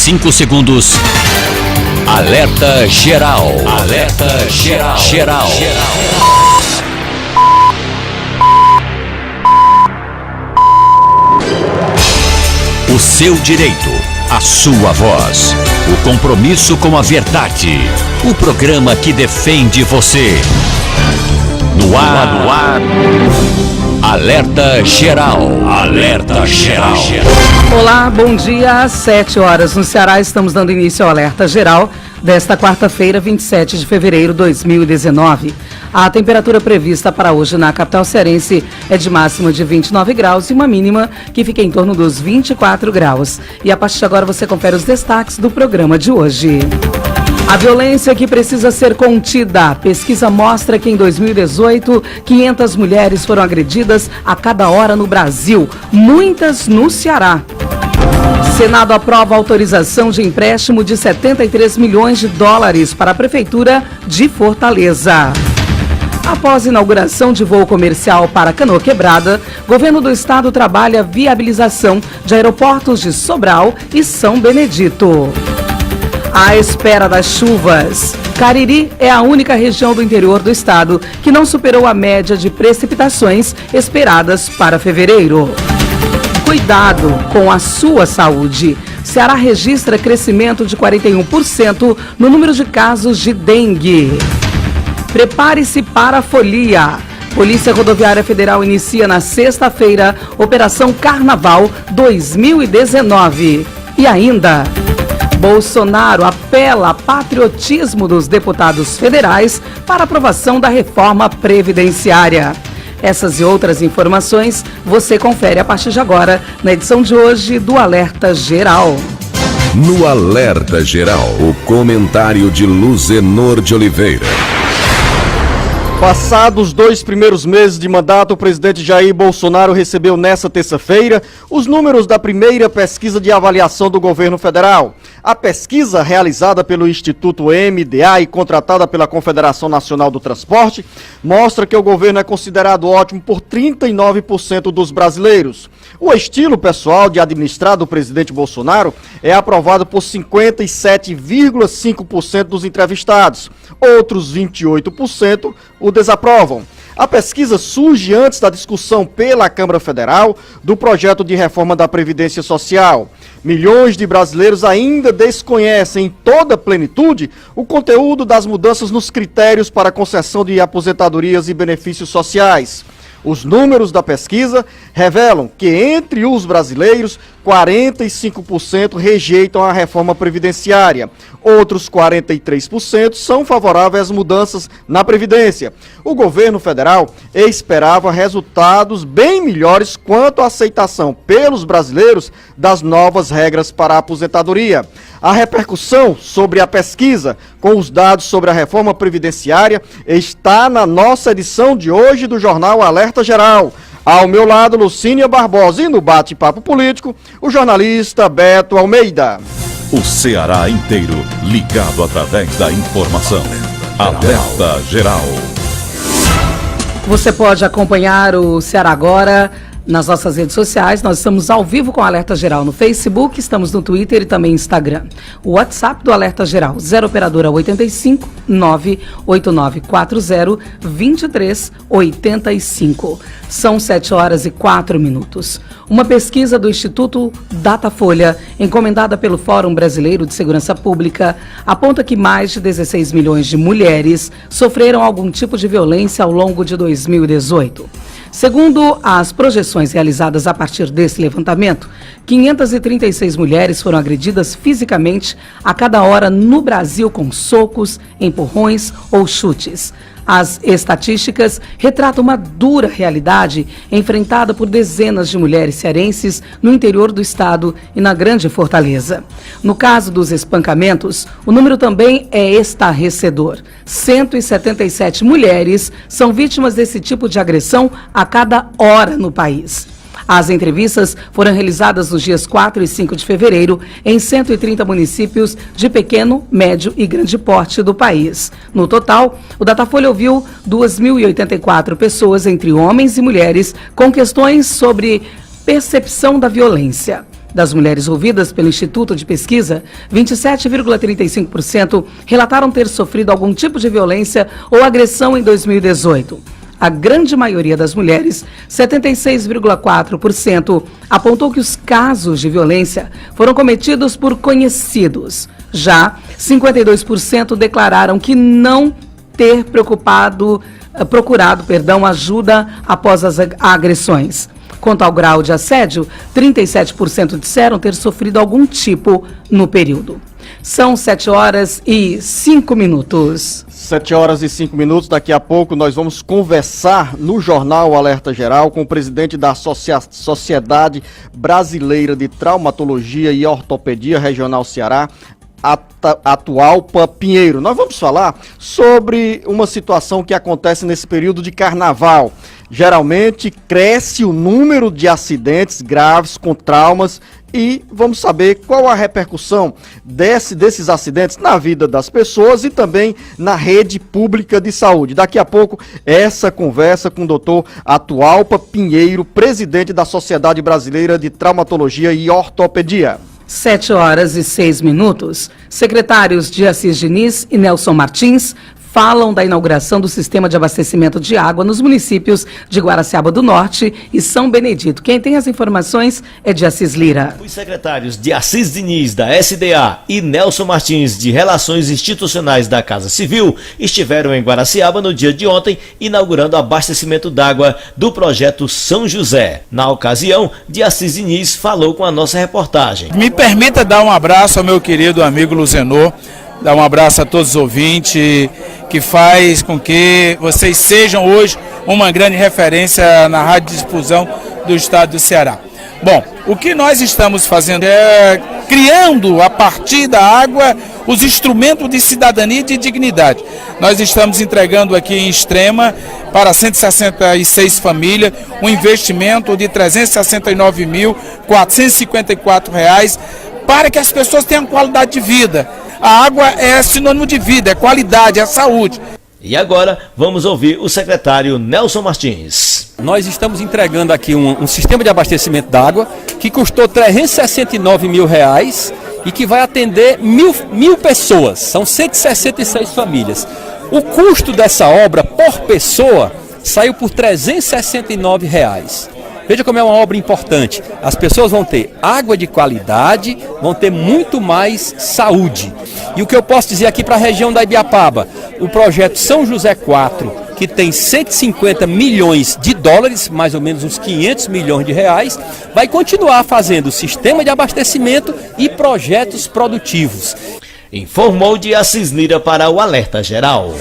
5 segundos. Alerta geral. Alerta geral. Geral. O seu direito, a sua voz, o compromisso com a verdade, o programa que defende você. No ar, Alerta Geral. Alerta Geral. Olá, bom dia. Às 7 horas no Ceará, estamos dando início ao Alerta Geral desta quarta-feira, 27 de fevereiro de 2019. A temperatura prevista para hoje na capital cearense é de máxima de 29 graus e uma mínima que fica em torno dos 24 graus. E a partir de agora você confere os destaques do programa de hoje. A violência que precisa ser contida. Pesquisa mostra que em 2018, 500 mulheres foram agredidas a cada hora no Brasil, muitas no Ceará. Senado aprova a autorização de empréstimo de 73 milhões de dólares para a Prefeitura de Fortaleza. Após inauguração de voo comercial para Canoa Quebrada, governo do estado trabalha a viabilização de aeroportos de Sobral e São Benedito. À espera das chuvas, Cariri é a única região do interior do estado que não superou a média de precipitações esperadas para fevereiro. Cuidado com a sua saúde. Ceará registra crescimento de 41% no número de casos de dengue. Prepare-se para a folia. Polícia Rodoviária Federal inicia na sexta-feira Operação Carnaval 2019. E ainda, Bolsonaro apela ao patriotismo dos deputados federais para aprovação da reforma previdenciária. Essas e outras informações você confere a partir de agora na edição de hoje do Alerta Geral. No Alerta Geral, o comentário de Luzenor de Oliveira. Passados 2 primeiros meses de mandato, o presidente Jair Bolsonaro recebeu nesta terça-feira os números da primeira pesquisa de avaliação do governo federal. A pesquisa, realizada pelo Instituto MDA e contratada pela Confederação Nacional do Transporte, mostra que o governo é considerado ótimo por 39% dos brasileiros. O estilo pessoal de administrar do presidente Bolsonaro é aprovado por 57,5% dos entrevistados. Outros 28% o desaprovam. A pesquisa surge antes da discussão pela Câmara Federal do projeto de reforma da Previdência Social. Milhões de brasileiros ainda desconhecem em toda plenitude o conteúdo das mudanças nos critérios para concessão de aposentadorias e benefícios sociais. Os números da pesquisa revelam que entre os brasileiros, 45% rejeitam a reforma previdenciária. Outros 43% são favoráveis às mudanças na Previdência. O governo federal esperava resultados bem melhores quanto à aceitação pelos brasileiros das novas regras para a aposentadoria. A repercussão sobre a pesquisa, com os dados sobre a reforma previdenciária, está na nossa edição de hoje do Jornal Alerta Geral. Ao meu lado, Lucínia Barbosa, e no bate-papo político, o jornalista Beto Almeida. O Ceará inteiro ligado através da informação. Alerta Geral. Você pode acompanhar o Ceará Agora nas nossas redes sociais. Nós estamos ao vivo com o Alerta Geral no Facebook, estamos no Twitter e também no Instagram. O WhatsApp do Alerta Geral, 0 operadora 85 98940 2385. São 7 horas e 4 minutos. Uma pesquisa do Instituto Datafolha, encomendada pelo Fórum Brasileiro de Segurança Pública, aponta que mais de 16 milhões de mulheres sofreram algum tipo de violência ao longo de 2018. Segundo as projeções realizadas a partir desse levantamento, 536 mulheres foram agredidas fisicamente a cada hora no Brasil com socos, empurrões ou chutes. As estatísticas retratam uma dura realidade enfrentada por dezenas de mulheres cearenses no interior do estado e na Grande Fortaleza. No caso dos espancamentos, o número também é estarrecedor. 177 mulheres são vítimas desse tipo de agressão a cada hora no país. As entrevistas foram realizadas nos dias 4 e 5 de fevereiro em 130 municípios de pequeno, médio e grande porte do país. No total, o Datafolha ouviu 2.084 pessoas, entre homens e mulheres, com questões sobre percepção da violência. Das mulheres ouvidas pelo Instituto de Pesquisa, 27,35% relataram ter sofrido algum tipo de violência ou agressão em 2018. A grande maioria das mulheres, 76,4%, apontou que os casos de violência foram cometidos por conhecidos. Já 52% declararam que não ter procurado ajuda após as agressões. Quanto ao grau de assédio, 37% disseram ter sofrido algum tipo no período. São 7h05. 7h05. Daqui a pouco nós vamos conversar no Jornal Alerta Geral com o presidente da Sociedade Brasileira de Traumatologia e Ortopedia Regional Ceará, Atualpa Pinheiro. Nós vamos falar sobre uma situação que acontece nesse período de carnaval. Geralmente cresce o número de acidentes graves com traumas e vamos saber qual a repercussão desses acidentes na vida das pessoas e também na rede pública de saúde. Daqui a pouco, essa conversa com o doutor Atualpa Pinheiro, presidente da Sociedade Brasileira de Traumatologia e Ortopedia. 7h06. Secretários de Assis Diniz e Nelson Martins falam da inauguração do sistema de abastecimento de água nos municípios de Guaraciaba do Norte e São Benedito. Quem tem as informações é de Assis Lira. Os secretários de Assis Diniz, da SDA, e Nelson Martins, de Relações Institucionais da Casa Civil, estiveram em Guaraciaba no dia de ontem, inaugurando o abastecimento d'água do projeto São José. Na ocasião, de Assis Diniz falou com a nossa reportagem. Me permita dar um abraço ao meu querido amigo Luzenor, dar um abraço a todos os ouvintes, que faz com que vocês sejam hoje uma grande referência na radiodifusão do estado do Ceará. Bom, o que nós estamos fazendo é criando, a partir da água, os instrumentos de cidadania e de dignidade. Nós estamos entregando aqui em Extrema, para 166 famílias, um investimento de R$ 369.454, para que as pessoas tenham qualidade de vida. A água é sinônimo de vida, é qualidade, é saúde. E agora vamos ouvir o secretário Nelson Martins. Nós estamos entregando aqui um sistema de abastecimento d'água que custou R$ 369 mil e que vai atender mil pessoas, são 166 famílias. O custo dessa obra por pessoa saiu por R$ 369. Veja como é uma obra importante. As pessoas vão ter água de qualidade, vão ter muito mais saúde. E o que eu posso dizer aqui para a região da Ibiapaba, o projeto São José 4, que tem 150 milhões de dólares, mais ou menos uns 500 milhões de reais, vai continuar fazendo sistema de abastecimento e projetos produtivos. Informou de Assis Lira para o Alerta Geral.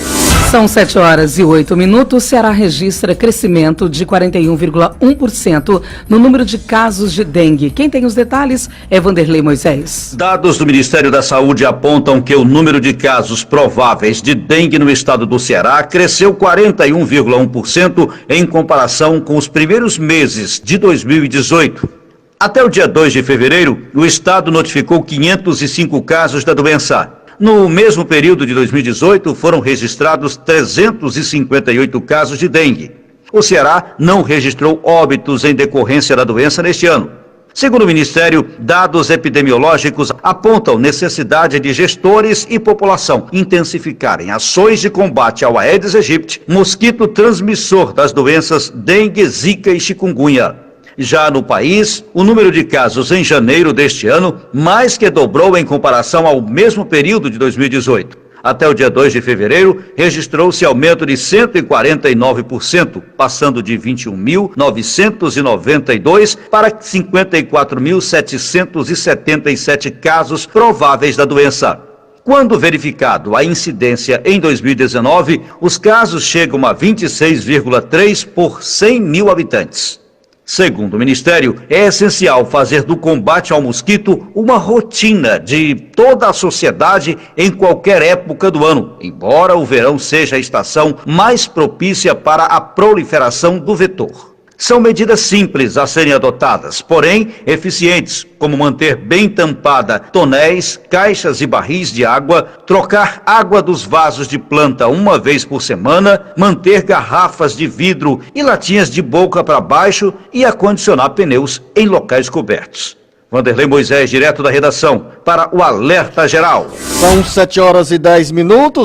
São 7h08. Ceará registra crescimento de 41,1% no número de casos de dengue. Quem tem os detalhes é Vanderlei Moisés. Dados do Ministério da Saúde apontam que o número de casos prováveis de dengue no estado do Ceará cresceu 41,1% em comparação com os primeiros meses de 2018. Até o dia 2 de fevereiro, o estado notificou 505 casos da doença. No mesmo período de 2018, foram registrados 358 casos de dengue. O Ceará não registrou óbitos em decorrência da doença neste ano. Segundo o Ministério, dados epidemiológicos apontam necessidade de gestores e população intensificarem ações de combate ao Aedes aegypti, mosquito transmissor das doenças dengue, zika e chikungunya. Já no país, o número de casos em janeiro deste ano mais que dobrou em comparação ao mesmo período de 2018. Até o dia 2 de fevereiro, registrou-se aumento de 149%, passando de 21.992 para 54.777 casos prováveis da doença. Quando verificado a incidência em 2019, os casos chegam a 26,3 por 100 mil habitantes. Segundo o Ministério, é essencial fazer do combate ao mosquito uma rotina de toda a sociedade em qualquer época do ano, embora o verão seja a estação mais propícia para a proliferação do vetor. São medidas simples a serem adotadas, porém eficientes, como manter bem tampada tonéis, caixas e barris de água, trocar água dos vasos de planta uma vez por semana, manter garrafas de vidro e latinhas de boca para baixo e acondicionar pneus em locais cobertos. Vanderlei Moisés, direto da redação, para o Alerta Geral. São 7h10.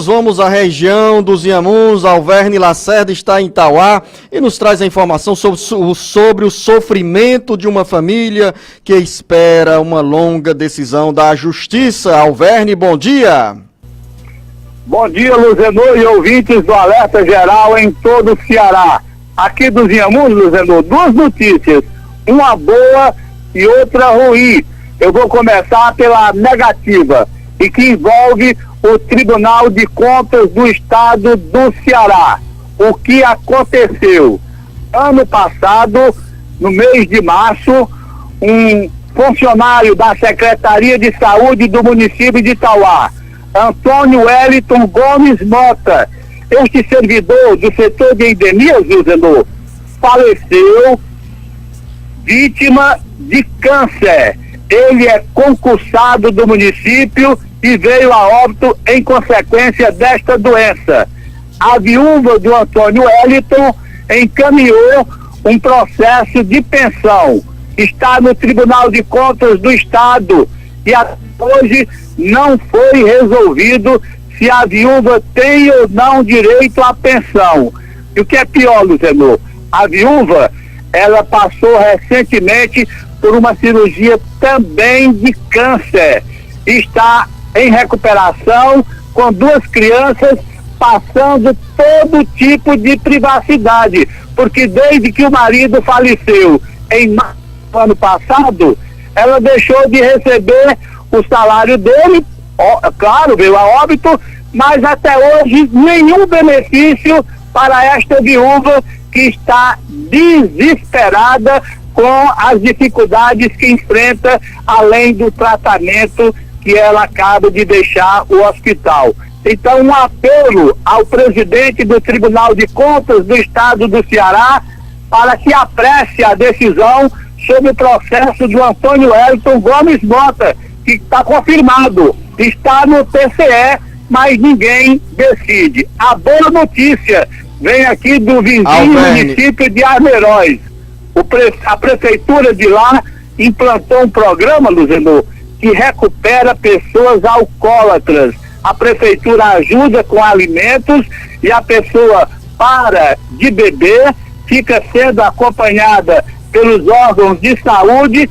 Vamos à região dos Inhamuns. Alverne Lacerda está em Itauá e nos traz a informação sobre o sofrimento de uma família que espera uma longa decisão da Justiça. Alverne, bom dia. Bom dia, Luzenor e ouvintes do Alerta Geral em todo o Ceará. Aqui dos Inhamuns, Luzenor, duas notícias, uma boa e outra ruim. Eu vou começar pela negativa, e que envolve o Tribunal de Contas do Estado do Ceará. O que aconteceu? Ano passado, no mês de março, um funcionário da Secretaria de Saúde do município de Itauá, Antônio Wellington Gomes Mota, este servidor do setor de endemias, Luzenor, faleceu vítima de câncer. Ele é concursado do município e veio a óbito em consequência desta doença. A viúva do Antônio Wellington encaminhou um processo de pensão. Está no Tribunal de Contas do Estado e até hoje não foi resolvido se a viúva tem ou não direito à pensão. E o que é pior, Luzenor, a viúva, ela passou recentemente por uma cirurgia também de câncer. Está em recuperação com duas crianças, passando todo tipo de privacidade, porque desde que o marido faleceu em março do ano passado, ela deixou de receber o salário dele, claro, veio a óbito, mas até hoje nenhum benefício para esta viúva que está desesperada com as dificuldades que enfrenta, além do tratamento que ela acaba de deixar o hospital. Então, um apelo ao presidente do Tribunal de Contas do Estado do Ceará para que apresse a decisão sobre o processo do Antônio Wellington Gomes Mota, que está confirmado, está no TCE, mas ninguém decide. A boa notícia vem aqui do vizinho município de Armeiroz. A prefeitura de lá implantou um programa, Luzenor, que recupera pessoas alcoólatras. A prefeitura ajuda com alimentos e a pessoa para de beber, fica sendo acompanhada pelos órgãos de saúde.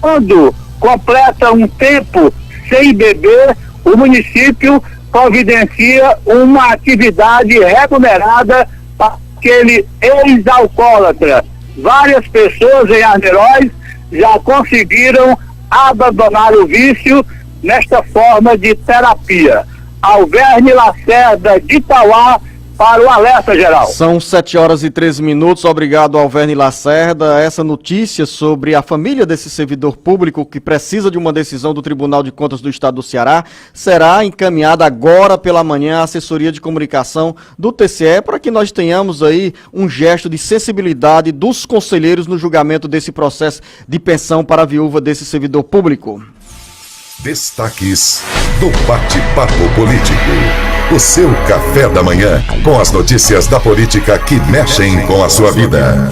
Quando completa um tempo sem beber, o município providencia uma atividade remunerada para aquele ex-alcoólatra. Várias pessoas em Armeiroz já conseguiram abandonar o vício nesta forma de terapia. Alverne Lacerda, de Itauá, para o Alerta Geral. São 7h13. Obrigado, Alverne Lacerda. Essa notícia sobre a família desse servidor público que precisa de uma decisão do Tribunal de Contas do Estado do Ceará será encaminhada agora pela manhã à assessoria de comunicação do TCE para que nós tenhamos aí um gesto de sensibilidade dos conselheiros no julgamento desse processo de pensão para a viúva desse servidor público. Destaques do Bate-Papo Político. O seu café da manhã com as notícias da política que mexem com a sua vida.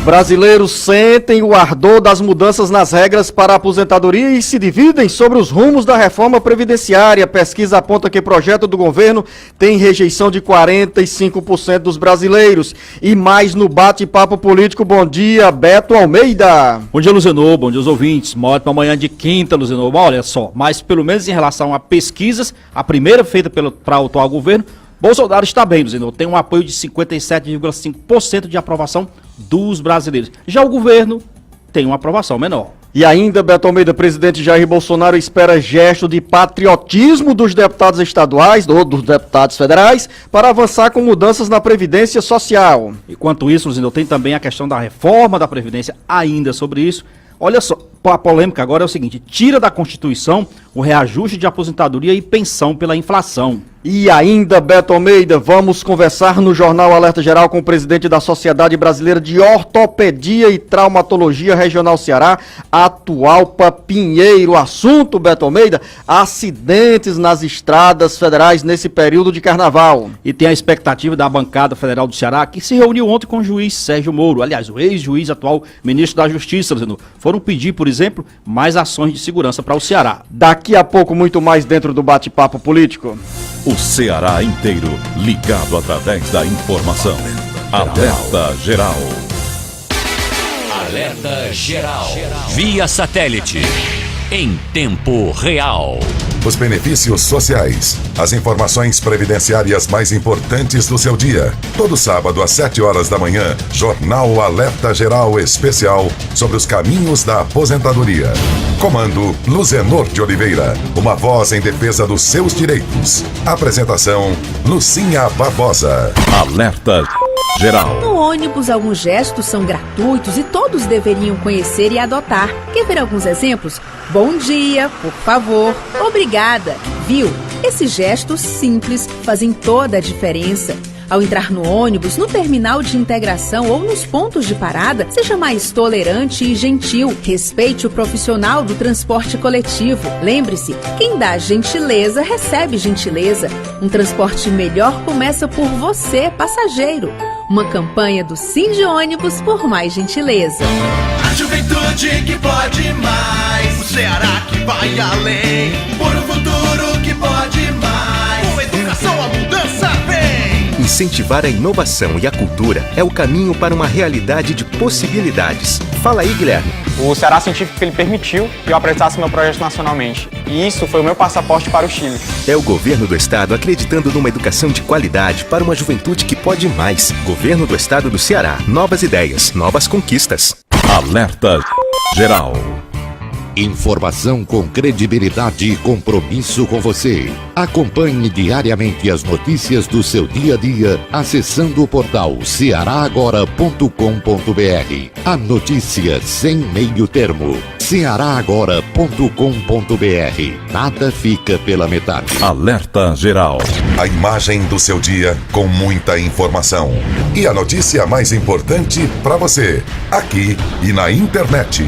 Brasileiros sentem o ardor das mudanças nas regras para a aposentadoria e se dividem sobre os rumos da reforma previdenciária. Pesquisa aponta que o projeto do governo tem rejeição de 45% dos brasileiros. E mais no Bate-Papo Político. Bom dia, Beto Almeida. Bom dia, Luzenor. Bom dia aos ouvintes. Uma ótima manhã de quinta, Luzenor. Olha só, mas pelo menos em relação a pesquisas, a primeira feita para o atual governo, Bolsonaro está bem, Luzenor. Tem um apoio de 57,5% de aprovação dos brasileiros. Já o governo tem uma aprovação menor. E ainda, Beto Almeida, presidente Jair Bolsonaro espera gesto de patriotismo dos deputados estaduais, ou dos deputados federais, para avançar com mudanças na Previdência Social. Enquanto isso, Luzenor, tem também a questão da reforma da Previdência, ainda sobre isso. Olha só, a polêmica agora é o seguinte: tira da Constituição o reajuste de aposentadoria e pensão pela inflação. E ainda, Beto Almeida, vamos conversar no Jornal Alerta Geral com o presidente da Sociedade Brasileira de Ortopedia e Traumatologia Regional Ceará, Atualpa Pinheiro. Assunto, Beto Almeida, acidentes nas estradas federais nesse período de carnaval. E tem a expectativa da bancada federal do Ceará, que se reuniu ontem com o juiz Sérgio Moro. Aliás, o ex-juiz atual ministro da Justiça, foram pedir, por exemplo, exemplo, mais ações de segurança para o Ceará. Daqui a pouco, muito mais dentro do bate-papo político. O Ceará inteiro ligado através da informação. Alerta Geral. Alerta Geral. Via satélite. Em tempo real. Os benefícios sociais, as informações previdenciárias mais importantes do seu dia. Todo sábado às 7 horas da manhã, Jornal Alerta Geral Especial sobre os caminhos da aposentadoria. Comando Luzenor de Oliveira, uma voz em defesa dos seus direitos. Apresentação Lucinha Barbosa. Alerta Geral. No ônibus, alguns gestos são gratuitos e todos deveriam conhecer e adotar. Quer ver alguns exemplos? Bom dia, por favor, obrigada. Viu? Esses gestos simples fazem toda a diferença. Ao entrar no ônibus, no terminal de integração ou nos pontos de parada, seja mais tolerante e gentil. Respeite o profissional do transporte coletivo. Lembre-se, quem dá gentileza, recebe gentileza. Um transporte melhor começa por você, passageiro. Uma campanha do Sindônibus por mais gentileza. A juventude que pode mais, o Ceará que vai além, por um futuro que pode mais, com educação a mudança vem. Incentivar a inovação e a cultura é o caminho para uma realidade de possibilidades. Fala aí, Guilherme. O Ceará Científico ele permitiu que eu apresentasse meu projeto nacionalmente. E isso foi o meu passaporte para o Chile. É o governo do estado acreditando numa educação de qualidade para uma juventude que pode mais. Governo do estado do Ceará. Novas ideias, novas conquistas. Alerta Geral. Informação com credibilidade e compromisso com você. Acompanhe diariamente as notícias do seu dia a dia acessando o portal cearagora.com.br. A notícia sem meio termo. cearagora.com.br. Nada fica pela metade. Alerta Geral. A imagem do seu dia com muita informação. E a notícia mais importante para você, aqui e na internet.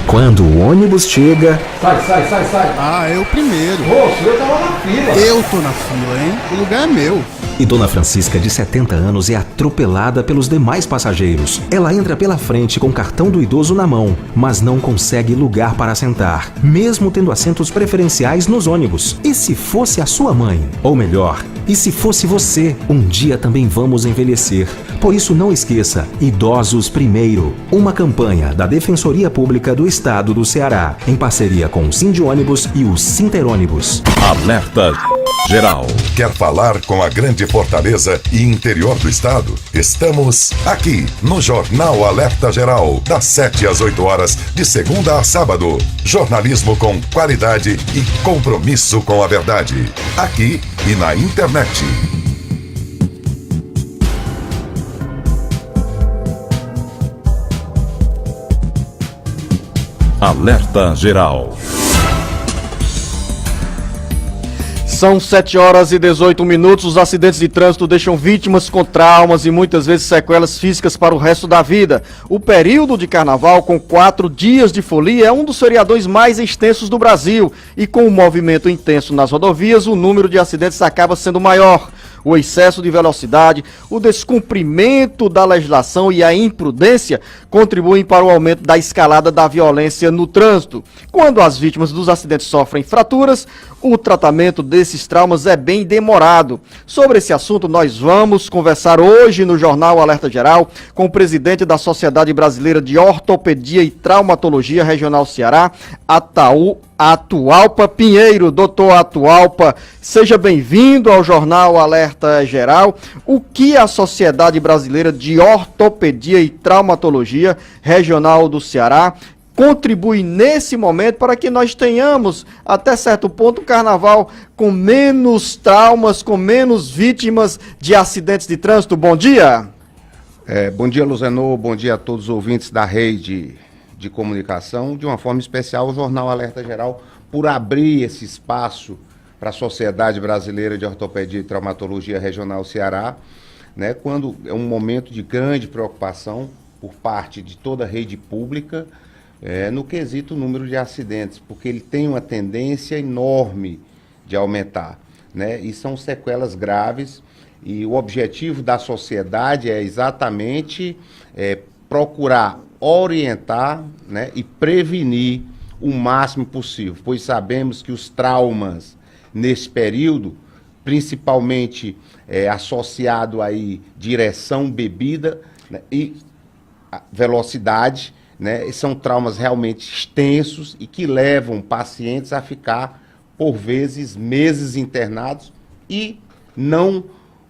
Quando o ônibus chega... Sai. Ah, eu primeiro. Ô, o senhor tava na fila. Eu tô na fila, hein? O lugar é meu. E Dona Francisca, de 70 anos, é atropelada pelos demais passageiros. Ela entra pela frente com o cartão do idoso na mão, mas não consegue lugar para sentar, mesmo tendo assentos preferenciais nos ônibus. E se fosse a sua mãe? Ou melhor, e se fosse você? Um dia também vamos envelhecer. Por isso não esqueça, Idosos Primeiro, uma campanha da Defensoria Pública do Estado do Ceará, em parceria com o Sindônibus e o Sinterônibus. Alerta Geral. Quer falar com a grande Fortaleza e interior do estado? Estamos aqui no Jornal Alerta Geral, das 7 às 8 horas, de segunda a sábado. Jornalismo com qualidade e compromisso com a verdade. Aqui e na internet. Alerta Geral. São 7 horas e 18 minutos. Os acidentes de trânsito deixam vítimas com traumas e muitas vezes sequelas físicas para o resto da vida. O período de carnaval, com 4 dias de folia, é um dos feriadões mais extensos do Brasil. E com o movimento intenso nas rodovias, o número de acidentes acaba sendo maior. O excesso de velocidade, o descumprimento da legislação e a imprudência contribuem para o aumento da escalada da violência no trânsito. Quando as vítimas dos acidentes sofrem fraturas, o tratamento desses traumas é bem demorado. Sobre esse assunto, nós vamos conversar hoje no Jornal Alerta Geral com o presidente da Sociedade Brasileira de Ortopedia e Traumatologia Regional Ceará, Atualpa Pinheiro. Doutor Atualpa, seja bem-vindo ao Jornal Alerta Geral. O que a Sociedade Brasileira de Ortopedia e Traumatologia Regional do Ceará contribui nesse momento para que nós tenhamos, até certo ponto, um carnaval com menos traumas, com menos vítimas de acidentes de trânsito? Bom dia. Bom dia, Luzenor. Bom dia a todos os ouvintes da rede de comunicação, de uma forma especial o Jornal Alerta Geral, por abrir esse espaço para a Sociedade Brasileira de Ortopedia e Traumatologia Regional Ceará, né, quando é um momento de grande preocupação por parte de toda a rede pública, no quesito número de acidentes, porque ele tem uma tendência enorme de aumentar, né, e são sequelas graves, e o objetivo da sociedade é exatamente procurar orientar, né, e prevenir o máximo possível, pois sabemos que os traumas nesse período, principalmente associado aí direção, bebida, né, e velocidade, né, são traumas realmente extensos e que levam pacientes a ficar, por vezes, meses internados e não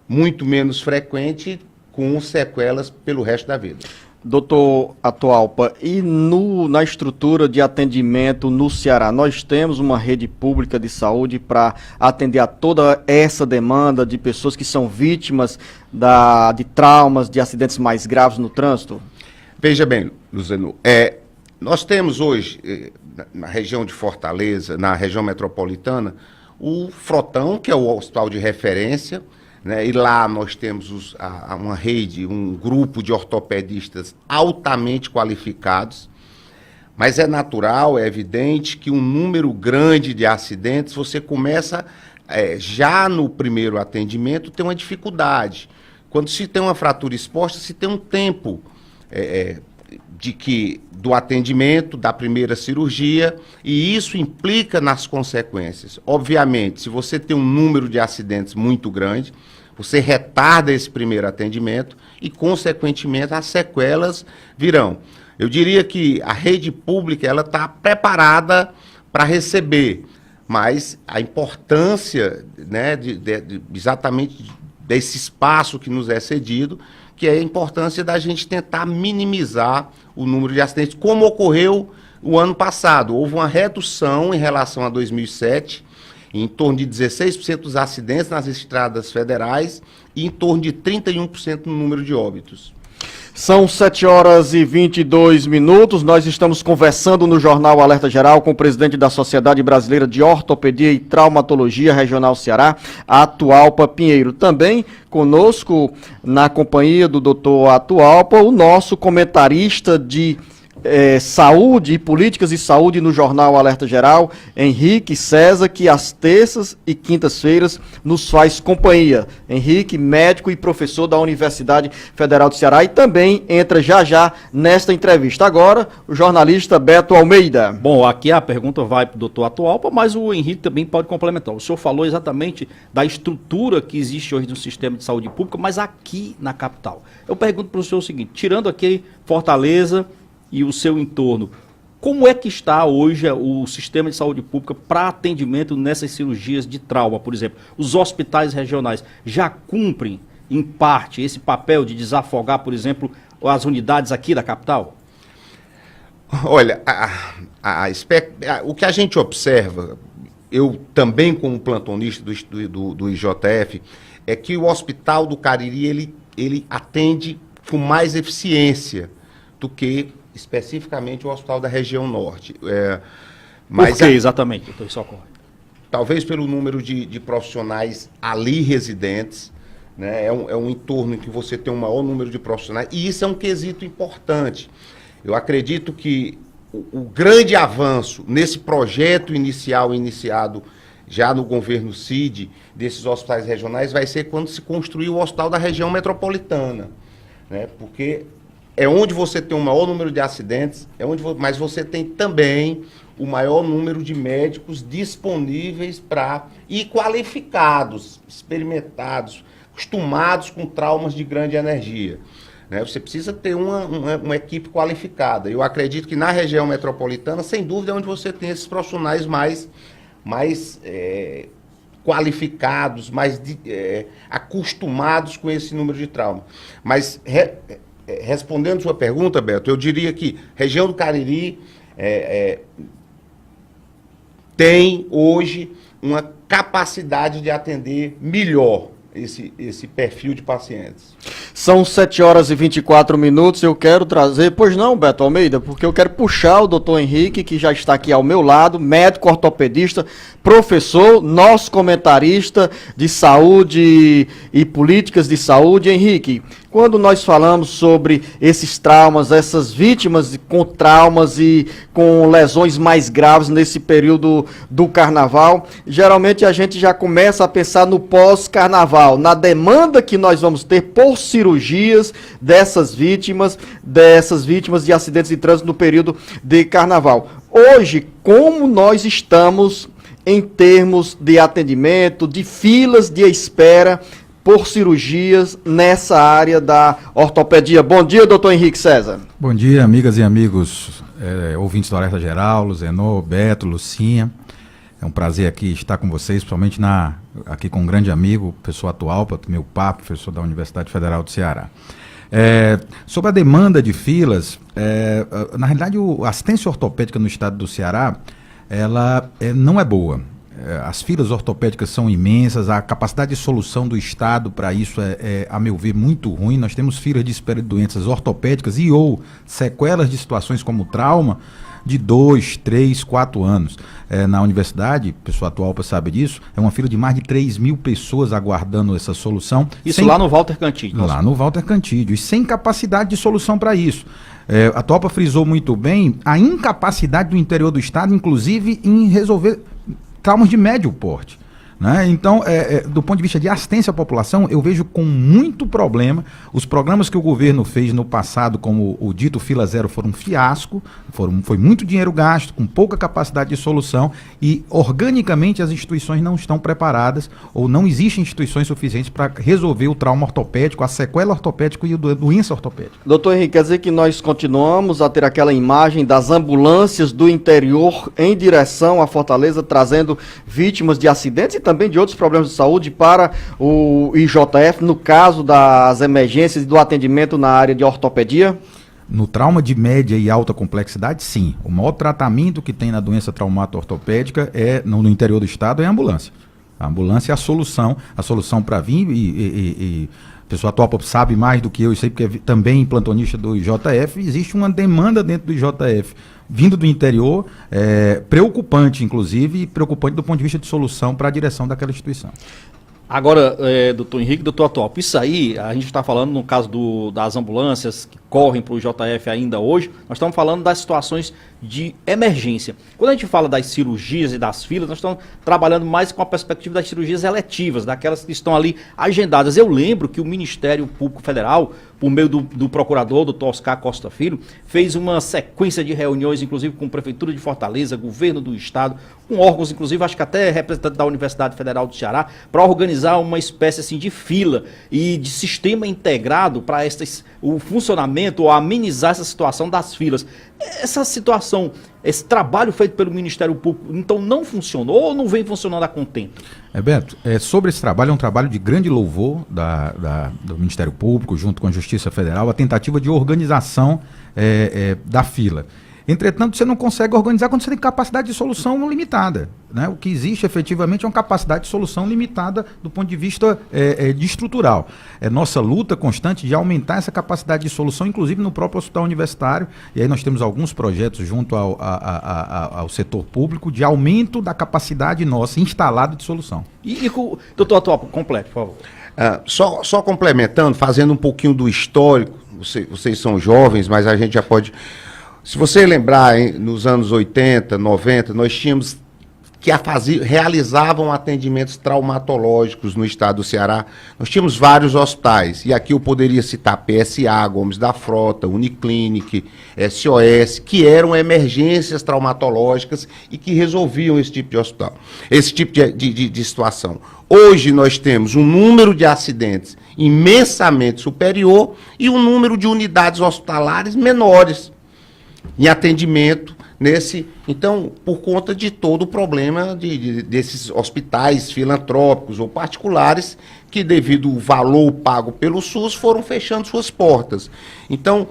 muito menos frequente, com sequelas pelo resto da vida. Doutor Atualpa, e na estrutura de atendimento no Ceará, nós temos uma rede pública de saúde para atender a toda essa demanda de pessoas que são vítimas de traumas, de acidentes mais graves no trânsito? Veja bem, Luzeno, nós temos hoje, na região de Fortaleza, na região metropolitana, o Frotão, que é o hospital de referência, né, e lá nós temos uma rede, um grupo de ortopedistas altamente qualificados, mas é natural, é evidente que um número grande de acidentes, você começa, já no primeiro atendimento, tem uma dificuldade. Quando se tem uma fratura exposta, se tem um tempo do atendimento, da primeira cirurgia, e isso implica nas consequências. Obviamente, se você tem um número de acidentes muito grande, você retarda esse primeiro atendimento e, consequentemente, as sequelas virão. Eu diria que a rede pública ela está preparada para receber, mas a importância, né, exatamente desse espaço que nos é cedido, que é a importância da gente tentar minimizar o número de acidentes, como ocorreu o ano passado. Houve uma redução em relação a 2007, em torno de 16% dos acidentes nas estradas federais e em torno de 31% no número de óbitos. São 7h22, nós estamos conversando no Jornal Alerta Geral com o presidente da Sociedade Brasileira de Ortopedia e Traumatologia Regional Ceará, Atualpa Pinheiro. Também conosco, na companhia do doutor Atualpa, o nosso comentarista de saúde e políticas de saúde no Jornal Alerta Geral, Henrique César, que às terças e quintas-feiras nos faz companhia. Henrique, médico e professor da Universidade Federal do Ceará, e também entra já nesta entrevista. Agora, o jornalista Beto Almeida. Bom, aqui a pergunta vai para o doutor Atualpa, mas o Henrique também pode complementar. O senhor falou exatamente da estrutura que existe hoje no sistema de saúde pública, mas aqui na capital. Eu pergunto para o senhor o seguinte, tirando aqui Fortaleza e o seu entorno, como é que está hoje o sistema de saúde pública para atendimento nessas cirurgias de trauma, por exemplo? Os hospitais regionais já cumprem, em parte, esse papel de desafogar, por exemplo, as unidades aqui da capital? Olha, o que a gente observa, eu também como plantonista do IJF, é que o Hospital do Cariri, ele atende com mais eficiência do que especificamente o Hospital da Região Norte. Por que exatamente, doutor Socorro? Talvez pelo número de profissionais ali residentes, né? É um entorno em que você tem um maior número de profissionais, e isso é um quesito importante. Eu acredito que o grande avanço nesse projeto iniciado já no governo Cid, desses hospitais regionais, vai ser quando se construir o Hospital da Região Metropolitana, né? Porque é onde você tem o maior número de acidentes, mas você tem também o maior número de médicos disponíveis e qualificados, experimentados, acostumados com traumas de grande energia, né? Você precisa ter uma equipe qualificada. Eu acredito que na região metropolitana, sem dúvida, é onde você tem esses profissionais mais qualificados, mais acostumados com esse número de trauma. Mas respondendo sua pergunta, Beto, eu diria que a região do Cariri tem hoje uma capacidade de atender melhor esse perfil de pacientes. São 7h24, eu quero trazer, pois não, Beto Almeida, porque eu quero puxar o doutor Henrique, que já está aqui ao meu lado, médico ortopedista, professor, nosso comentarista de saúde e políticas de saúde. Henrique, quando nós falamos sobre esses traumas, essas vítimas com traumas e com lesões mais graves nesse período do carnaval, geralmente a gente já começa a pensar no pós-carnaval, na demanda que nós vamos ter por cirurgias dessas vítimas de acidentes de trânsito no período de carnaval. Hoje, como nós estamos em termos de atendimento, de filas de espera por cirurgias nessa área da ortopedia? Bom dia, doutor Henrique César. Bom dia, amigas e amigos, ouvintes do Alerta Geral, Luzenor, Beto, Lucinha. É um prazer aqui estar com vocês, principalmente aqui com um grande amigo, professor atual, meu papo, professor da Universidade Federal do Ceará. Sobre a demanda de filas, na realidade a assistência ortopédica no estado do Ceará, ela não é boa. As filas ortopédicas são imensas, a capacidade de solução do estado para isso a meu ver, muito ruim. Nós temos filas de espera de doenças ortopédicas e ou sequelas de situações como trauma de 2, 3, 4 anos. Na universidade, a pessoa atual sabe disso, é uma fila de mais de 3 mil pessoas aguardando essa solução. Isso lá no Walter Cantídio. Lá no Walter Cantídio, e sem capacidade de solução para isso. A Topa frisou muito bem a incapacidade do interior do estado, inclusive, em resolver traumas de médio porte. Né? Então, do ponto de vista de assistência à população, eu vejo com muito problema. Os programas que o governo fez no passado, como o dito Fila Zero, foram um fiasco, foi muito dinheiro gasto, com pouca capacidade de solução, e organicamente as instituições não estão preparadas, ou não existem instituições suficientes para resolver o trauma ortopédico, a sequela ortopédica e a doença ortopédica. Doutor Henrique, quer dizer que nós continuamos a ter aquela imagem das ambulâncias do interior em direção à Fortaleza, trazendo vítimas de acidentes e também de outros problemas de saúde para o IJF, no caso das emergências e do atendimento na área de ortopedia? No trauma de média e alta complexidade, sim. O maior tratamento que tem na doença traumato-ortopédica no interior do estado é a ambulância. A ambulância é a solução para vir e a pessoa atual sabe mais do que eu sei, porque é também plantonista do IJF, existe uma demanda dentro do IJF, vindo do interior, preocupante, inclusive, e preocupante do ponto de vista de solução para a direção daquela instituição. Agora, doutor Henrique, doutor Atual, isso aí, a gente está falando no caso das ambulâncias que correm para o IJF ainda hoje, nós estamos falando das situações de emergência. Quando a gente fala das cirurgias e das filas, nós estamos trabalhando mais com a perspectiva das cirurgias eletivas, daquelas que estão ali agendadas. Eu lembro que o Ministério Público Federal, por meio do procurador, doutor Oscar Costa Filho, fez uma sequência de reuniões, inclusive com a Prefeitura de Fortaleza, governo do Estado, com órgãos, inclusive, acho que até representante da Universidade Federal do Ceará, para organizar uma espécie assim, de fila e de sistema integrado para o funcionamento ou amenizar essa situação das filas. Essa situação, esse trabalho feito pelo Ministério Público, então não funcionou ou não vem funcionando a contento? Beto, sobre esse trabalho, é um trabalho de grande louvor do Ministério Público, junto com a Justiça Federal, a tentativa de organização da fila. Entretanto, você não consegue organizar quando você tem capacidade de solução limitada. Né? O que existe efetivamente é uma capacidade de solução limitada do ponto de vista de estrutural. É nossa luta constante de aumentar essa capacidade de solução, inclusive no próprio hospital universitário, e aí nós temos alguns projetos junto ao setor público de aumento da capacidade nossa instalada de solução. Doutor Atual, complete, por favor. Só complementando, fazendo um pouquinho do histórico, vocês são jovens, mas a gente já pode... Se você lembrar, nos anos 80, 90, nós tínhamos que realizavam atendimentos traumatológicos no estado do Ceará. Nós tínhamos vários hospitais, e aqui eu poderia citar PSA, Gomes da Frota, Uniclinic, SOS, que eram emergências traumatológicas e que resolviam esse tipo de hospital, esse tipo de situação. Hoje nós temos um número de acidentes imensamente superior e um número de unidades hospitalares menores em atendimento então, por conta de todo o problema desses hospitais filantrópicos ou particulares que, devido ao valor pago pelo SUS, foram fechando suas portas. Então,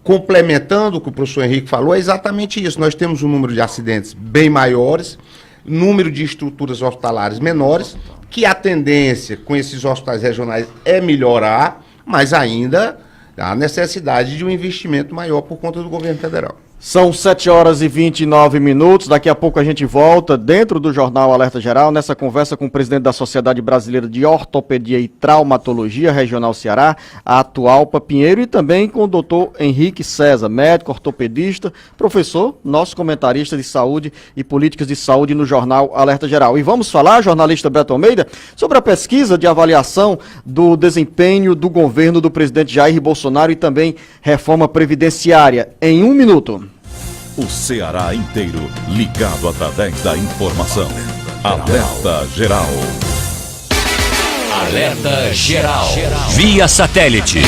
complementando o que o professor Henrique falou, é exatamente isso. Nós temos um número de acidentes bem maiores, número de estruturas hospitalares menores, que a tendência com esses hospitais regionais é melhorar, mas ainda há necessidade de um investimento maior por conta do governo federal. São 7 horas e 29 minutos. Daqui a pouco a gente volta dentro do Jornal Alerta Geral, nessa conversa com o presidente da Sociedade Brasileira de Ortopedia e Traumatologia Regional Ceará, a Atualpa Pinheiro, e também com o doutor Henrique César, médico, ortopedista, professor, nosso comentarista de saúde e políticas de saúde no Jornal Alerta Geral. E vamos falar, jornalista Beto Almeida, sobre a pesquisa de avaliação do desempenho do governo do presidente Jair Bolsonaro e também reforma previdenciária. Em 1 minuto. O Ceará inteiro ligado através da informação. Alerta Geral. Alerta Geral. Via satélite.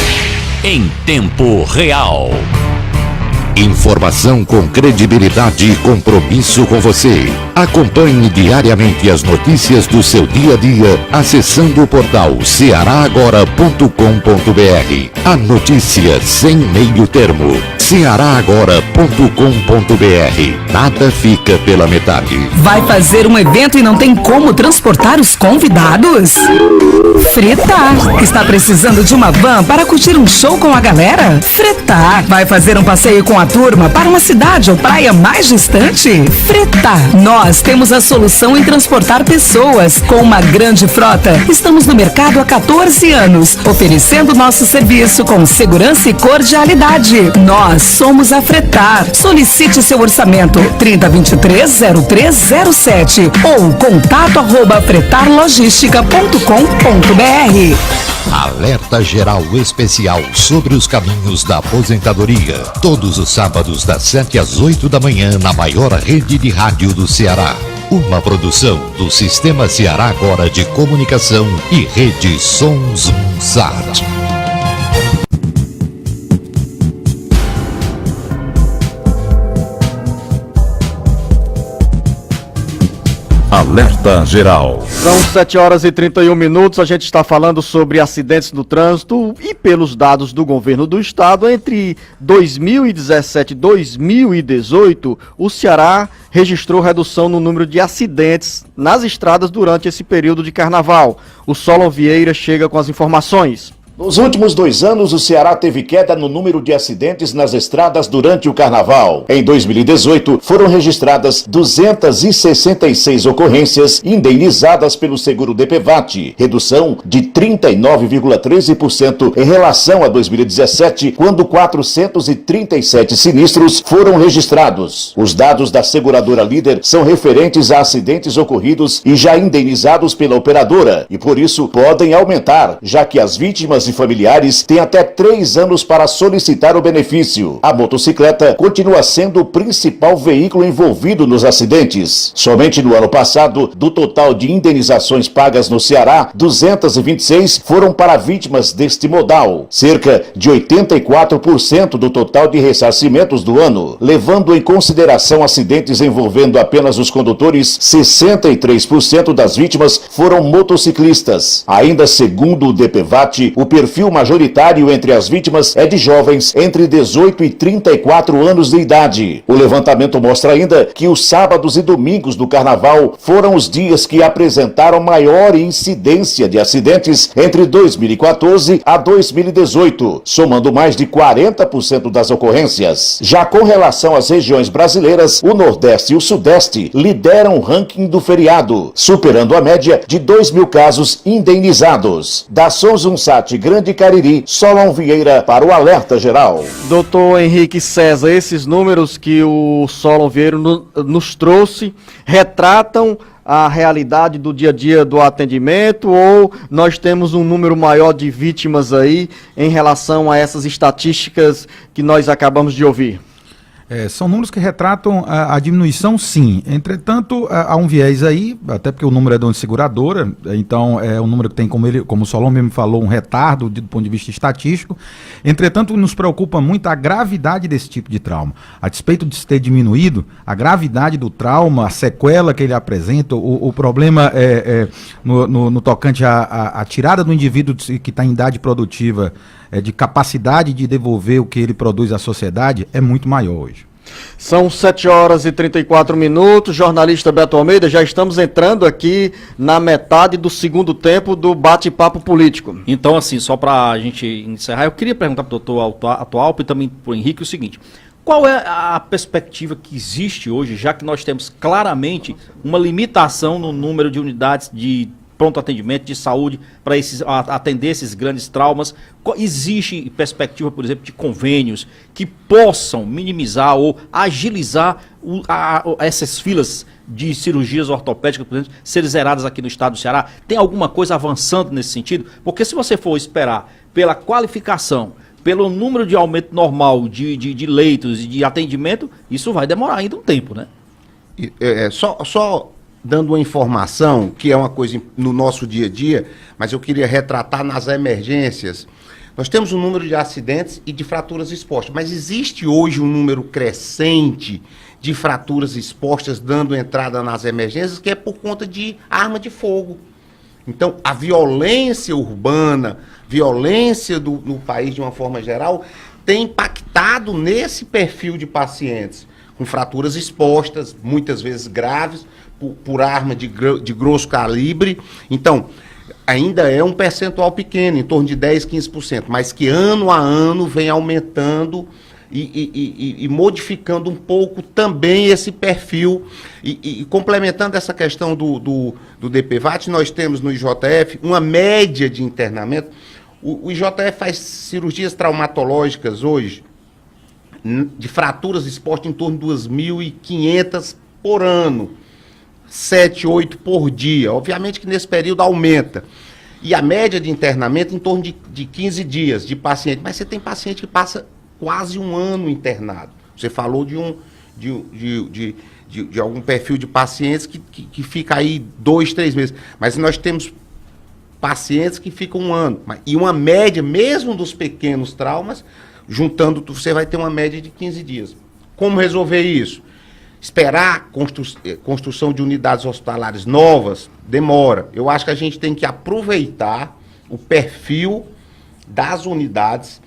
Em tempo real. Informação com credibilidade e compromisso com você. Acompanhe diariamente as notícias do seu dia a dia acessando o portal cearagora.com.br. A notícia sem meio termo. cearagora.com.br. Nada fica pela metade. Vai fazer um evento e não tem como transportar os convidados? Fretar. Está precisando de uma van para curtir um show com a galera? Fretar. Vai fazer um passeio com a turma para uma cidade ou praia mais distante? Fretar. Nós temos a solução em transportar pessoas. Com uma grande frota, estamos no mercado há 14 anos, oferecendo nosso serviço com segurança e cordialidade. Nós somos a Fretar. Solicite seu orçamento 3023-0307 ou contato@fretarlogistica.com.br. Alerta Geral Especial sobre os caminhos da aposentadoria. Todos os sábados das 7 às 8 da manhã na maior rede de rádio do Ceará. Uma produção do Sistema Ceará Agora de Comunicação e Rede Sons Sat. Alerta Geral. São 7 horas e 31 minutos, a gente está falando sobre acidentes no trânsito e pelos dados do governo do estado, entre 2017 e 2018, o Ceará registrou redução no número de acidentes nas estradas durante esse período de carnaval. O Solon Vieira chega com as informações. Nos últimos 2 anos, o Ceará teve queda no número de acidentes nas estradas durante o carnaval. Em 2018, foram registradas 266 ocorrências indenizadas pelo seguro DPVAT, redução de 39,13% em relação a 2017, quando 437 sinistros foram registrados. Os dados da seguradora líder são referentes a acidentes ocorridos e já indenizados pela operadora, e por isso podem aumentar, já que as vítimas e familiares têm até 3 anos para solicitar o benefício. A motocicleta continua sendo o principal veículo envolvido nos acidentes. Somente no ano passado, do total de indenizações pagas no Ceará, 226 foram para vítimas deste modal, cerca de 84% do total de ressarcimentos do ano. Levando em consideração acidentes envolvendo apenas os condutores, 63% das vítimas foram motociclistas. Ainda segundo o DPVAT, o perfil majoritário entre as vítimas é de jovens entre 18 e 34 anos de idade. O levantamento mostra ainda que os sábados e domingos do carnaval foram os dias que apresentaram maior incidência de acidentes entre 2014 a 2018, somando mais de 40% das ocorrências. Já com relação às regiões brasileiras, o Nordeste e o Sudeste lideram o ranking do feriado, superando a média de 2.000 casos indenizados. Da Sons Sat Grande Cariri, Solon Vieira para o Alerta Geral. Doutor Henrique César, esses números que o Solon Vieira nos trouxe retratam a realidade do dia a dia do atendimento, ou nós temos um número maior de vítimas aí em relação a essas estatísticas que nós acabamos de ouvir? São números que retratam a diminuição, sim. Entretanto, há um viés aí, até porque o número é de uma seguradora, então é um número que tem, como o Solon mesmo falou, um retardo do ponto de vista estatístico. Entretanto, nos preocupa muito a gravidade desse tipo de trauma. A despeito de ter diminuído, a gravidade do trauma, a sequela que ele apresenta, o problema no tocante à tirada do indivíduo que está em idade produtiva, de capacidade de devolver o que ele produz à sociedade, é muito maior hoje. São 7 horas e 34 minutos, jornalista Beto Almeida, já estamos entrando aqui na metade do segundo tempo do bate-papo político. Então, assim, só para a gente encerrar, eu queria perguntar para o doutor Atualpa e também para o Henrique o seguinte: Qual é a perspectiva que existe hoje, já que nós temos claramente uma limitação no número de unidades de pronto atendimento de saúde para atender esses grandes traumas? Existe perspectiva, por exemplo, de convênios que possam minimizar ou agilizar essas filas de cirurgias ortopédicas, por exemplo, serem zeradas aqui no estado do Ceará? Tem alguma coisa avançando nesse sentido? Porque se você for esperar pela qualificação, pelo número de aumento normal de leitos e de atendimento, isso vai demorar ainda um tempo, né? Só dando uma informação, que é uma coisa no nosso dia a dia, mas eu queria retratar nas emergências. Nós temos um número de acidentes e de fraturas expostas, mas existe hoje um número crescente de fraturas expostas dando entrada nas emergências, que é por conta de arma de fogo. Então, a violência urbana, violência no país de uma forma geral, tem impactado nesse perfil de pacientes, com fraturas expostas, muitas vezes graves, por arma de grosso calibre. Então, ainda é um percentual pequeno, em torno de 10%, 15%, mas que ano a ano vem aumentando e modificando um pouco também esse perfil. E complementando essa questão do DPVAT, nós temos no IJF uma média de internamento. O IJF faz cirurgias traumatológicas hoje, de fraturas expostas em torno de 2.500 por ano. 7, 8 por dia. Obviamente que nesse período aumenta. E a média de internamento em torno de 15 dias de paciente. Mas você tem paciente que passa quase um ano internado. Você falou de algum perfil de pacientes que fica aí 2, 3 meses. Mas nós temos pacientes que ficam um ano. E uma média, mesmo dos pequenos traumas, juntando, você vai ter uma média de 15 dias. Como resolver isso? Esperar construção de unidades hospitalares novas demora. Eu acho que a gente tem que aproveitar o perfil das unidades,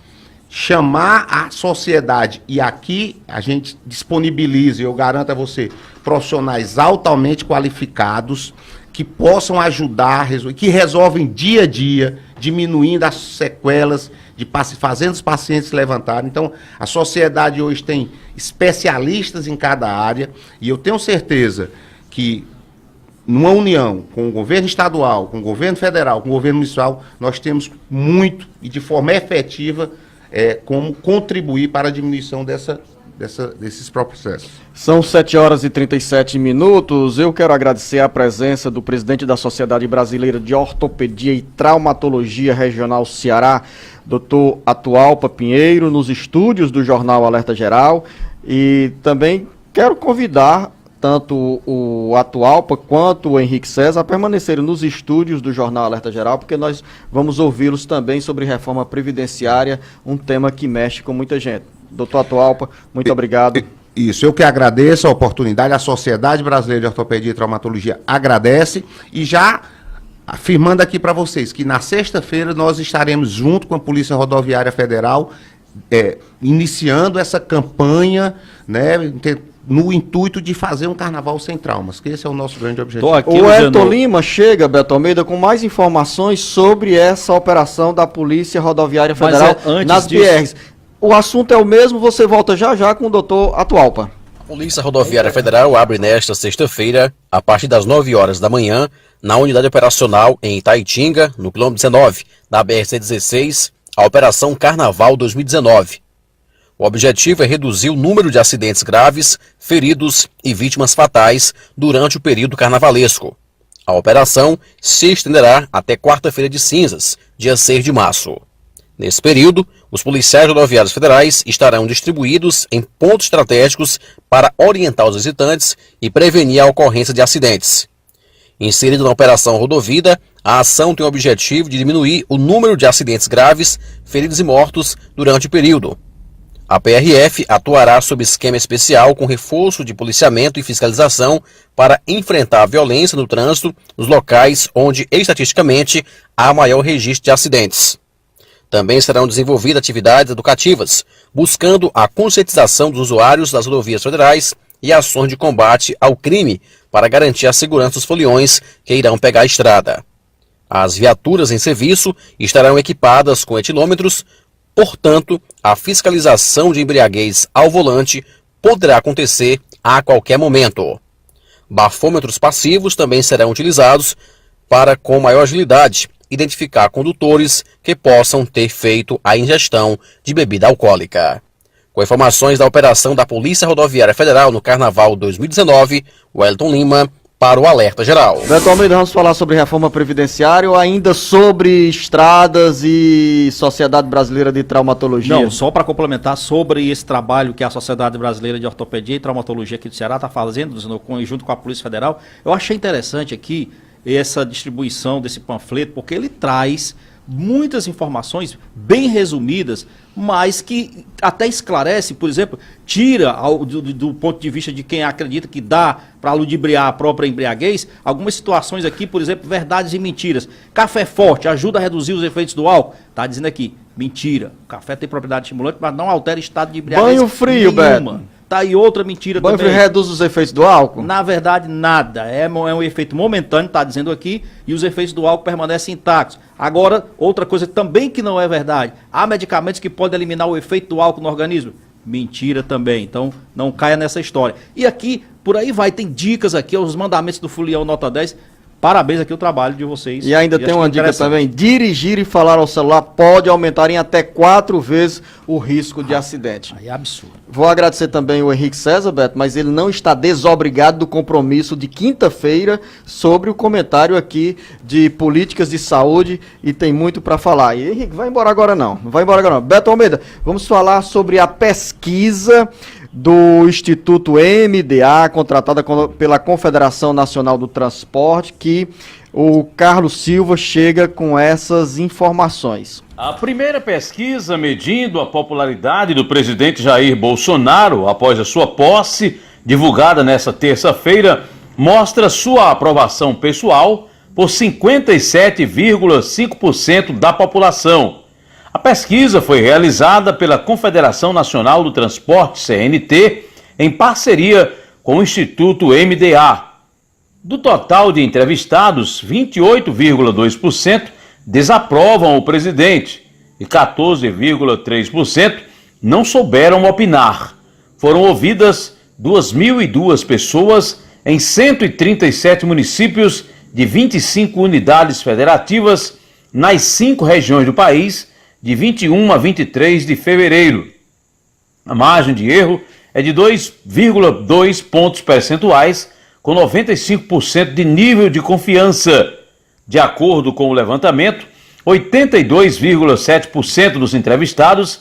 chamar a sociedade, e aqui a gente disponibiliza, eu garanto a você, profissionais altamente qualificados que possam ajudar, que resolvem dia a dia, diminuindo as sequelas, fazendo os pacientes se levantarem. Então, a sociedade hoje tem especialistas em cada área, e eu tenho certeza que, numa união com o governo estadual, com o governo federal, com o governo municipal, nós temos muito, e de forma efetiva, como contribuir para a diminuição desses processos. São 7h37. Eu quero agradecer a presença do presidente da Sociedade Brasileira de Ortopedia e Traumatologia Regional Ceará, Dr. Atualpa Pinheiro, nos estúdios do Jornal Alerta Geral. E também quero convidar tanto o Atualpa quanto o Henrique César a permanecerem nos estúdios do Jornal Alerta Geral, porque nós vamos ouvi-los também sobre reforma previdenciária, um tema que mexe com muita gente. Doutor Atualpa, muito obrigado. Isso, eu que agradeço a oportunidade, a Sociedade Brasileira de Ortopedia e Traumatologia agradece, e já afirmando aqui para vocês que na sexta-feira nós estaremos junto com a Polícia Rodoviária Federal, iniciando essa campanha, né, no intuito de fazer um carnaval sem traumas, que esse é o nosso grande objetivo. O Elton Lima chega, Beto Almeida, com mais informações sobre essa operação da Polícia Rodoviária Federal nas BRs. O assunto é o mesmo, você volta já já com o doutor Atualpa. A Polícia Rodoviária Federal abre nesta sexta-feira, a partir das 9 horas da manhã, na unidade operacional em Itaitinga, no quilômetro 19, da BR-116, a Operação Carnaval 2019. O objetivo é reduzir o número de acidentes graves, feridos e vítimas fatais durante o período carnavalesco. A operação se estenderá até quarta-feira de cinzas, dia 6 de março. Nesse período, os policiais rodoviários federais estarão distribuídos em pontos estratégicos para orientar os visitantes e prevenir a ocorrência de acidentes. Inserida na Operação Rodovida, a ação tem o objetivo de diminuir o número de acidentes graves, feridos e mortos durante o período. A PRF atuará sob esquema especial com reforço de policiamento e fiscalização para enfrentar a violência no trânsito nos locais onde, estatisticamente, há maior registro de acidentes. Também serão desenvolvidas atividades educativas, buscando a conscientização dos usuários das rodovias federais e ações de combate ao crime para garantir a segurança dos foliões que irão pegar a estrada. As viaturas em serviço estarão equipadas com etilômetros, Portanto, a fiscalização de embriaguez ao volante poderá acontecer a qualquer momento. Bafômetros passivos também serão utilizados para, com maior agilidade, identificar condutores que possam ter feito a ingestão de bebida alcoólica. Com informações da operação da Polícia Rodoviária Federal no Carnaval 2019, Wellington Lima para o Alerta Geral. Beto Almeida, vamos falar sobre reforma previdenciária ou ainda sobre estradas e Sociedade Brasileira de Traumatologia? Não, só para complementar sobre esse trabalho que a Sociedade Brasileira de Ortopedia e Traumatologia aqui do Ceará está fazendo, junto com a Polícia Federal. Eu achei interessante aqui essa distribuição desse panfleto, porque ele traz muitas informações bem resumidas, mas que até esclarece, por exemplo, tira do ponto de vista de quem acredita que dá para ludibriar a própria embriaguez, algumas situações aqui, por exemplo, verdades e mentiras. Café forte ajuda a reduzir os efeitos do álcool? Está dizendo aqui, mentira. O café tem propriedade estimulante, mas não altera o estado de embriaguez. Banho frio, Beto. Tá aí outra mentira também. Banho frio reduz os efeitos do álcool? Na verdade, nada. É um efeito momentâneo, está dizendo aqui, e os efeitos do álcool permanecem intactos. Agora, outra coisa também que não é verdade. Há medicamentos que podem eliminar o efeito do álcool no organismo? Mentira também. Então, não caia nessa história. E aqui, por aí vai, tem dicas aqui, os mandamentos do Folião Nota 10. Parabéns aqui o trabalho de vocês. E ainda tem uma dica também, dirigir e falar ao celular pode aumentar em até 4 vezes o risco de acidente. Aí é absurdo. Vou agradecer também o Henrique César, Beto, mas ele não está desobrigado do compromisso de quinta-feira sobre o comentário aqui de políticas de saúde e tem muito para falar. E Henrique, vai embora agora não, não vai embora agora não. Beto Almeida, vamos falar sobre a pesquisa do Instituto MDA, contratada pela Confederação Nacional do Transporte, que o Carlos Silva chega com essas informações. A primeira pesquisa medindo a popularidade do presidente Jair Bolsonaro após a sua posse, divulgada nesta terça-feira, mostra sua aprovação pessoal por 57,5% da população. A pesquisa foi realizada pela Confederação Nacional do Transporte, CNT, em parceria com o Instituto MDA. Do total de entrevistados, 28,2% desaprovam o presidente e 14,3% não souberam opinar. Foram ouvidas 2.002 pessoas em 137 municípios de 25 unidades federativas nas 5 regiões do país, de 21 a 23 de fevereiro. A margem de erro é de 2,2 pontos percentuais, com 95% de nível de confiança. De acordo com o levantamento, 82,7% dos entrevistados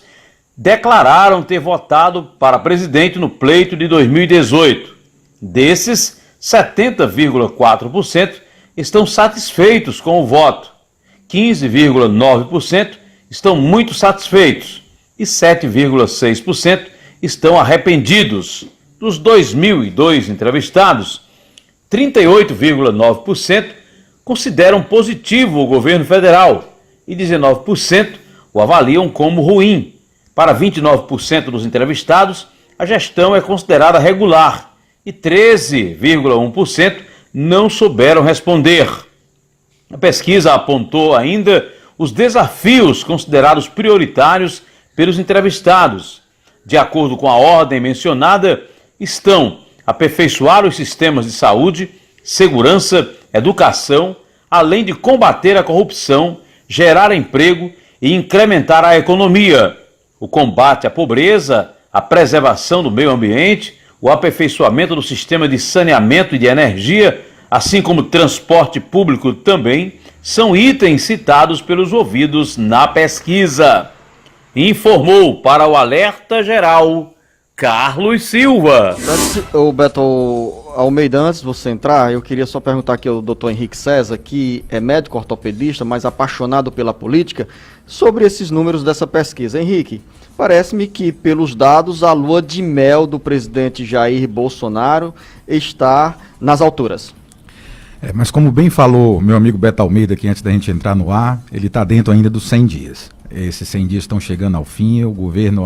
declararam ter votado para presidente no pleito de 2018. Desses, 70,4% estão satisfeitos com o voto, 15,9% estão muito satisfeitos e 7,6% estão arrependidos. Dos 2.002 entrevistados, 38,9% consideram positivo o governo federal e 19% o avaliam como ruim. Para 29% dos entrevistados, a gestão é considerada regular e 13,1% não souberam responder. A pesquisa apontou ainda os desafios considerados prioritários pelos entrevistados. De acordo com a ordem mencionada, estão aperfeiçoar os sistemas de saúde, segurança, educação, além de combater a corrupção, gerar emprego e incrementar a economia, o combate à pobreza, a preservação do meio ambiente, o aperfeiçoamento do sistema de saneamento e de energia, assim como transporte público também, são itens citados pelos ouvidos na pesquisa. Informou para o Alerta Geral, Carlos Silva. O Beto Almeida, antes de você entrar, eu queria só perguntar aqui ao doutor Henrique César, que é médico ortopedista, mas apaixonado pela política, sobre esses números dessa pesquisa. Henrique, parece-me que, pelos dados, a lua de mel do presidente Jair Bolsonaro está nas alturas. Mas como bem falou meu amigo Beto Almeida aqui antes da gente entrar no ar, ele está dentro ainda dos 100 dias. Esses 100 dias estão chegando ao fim, o governo,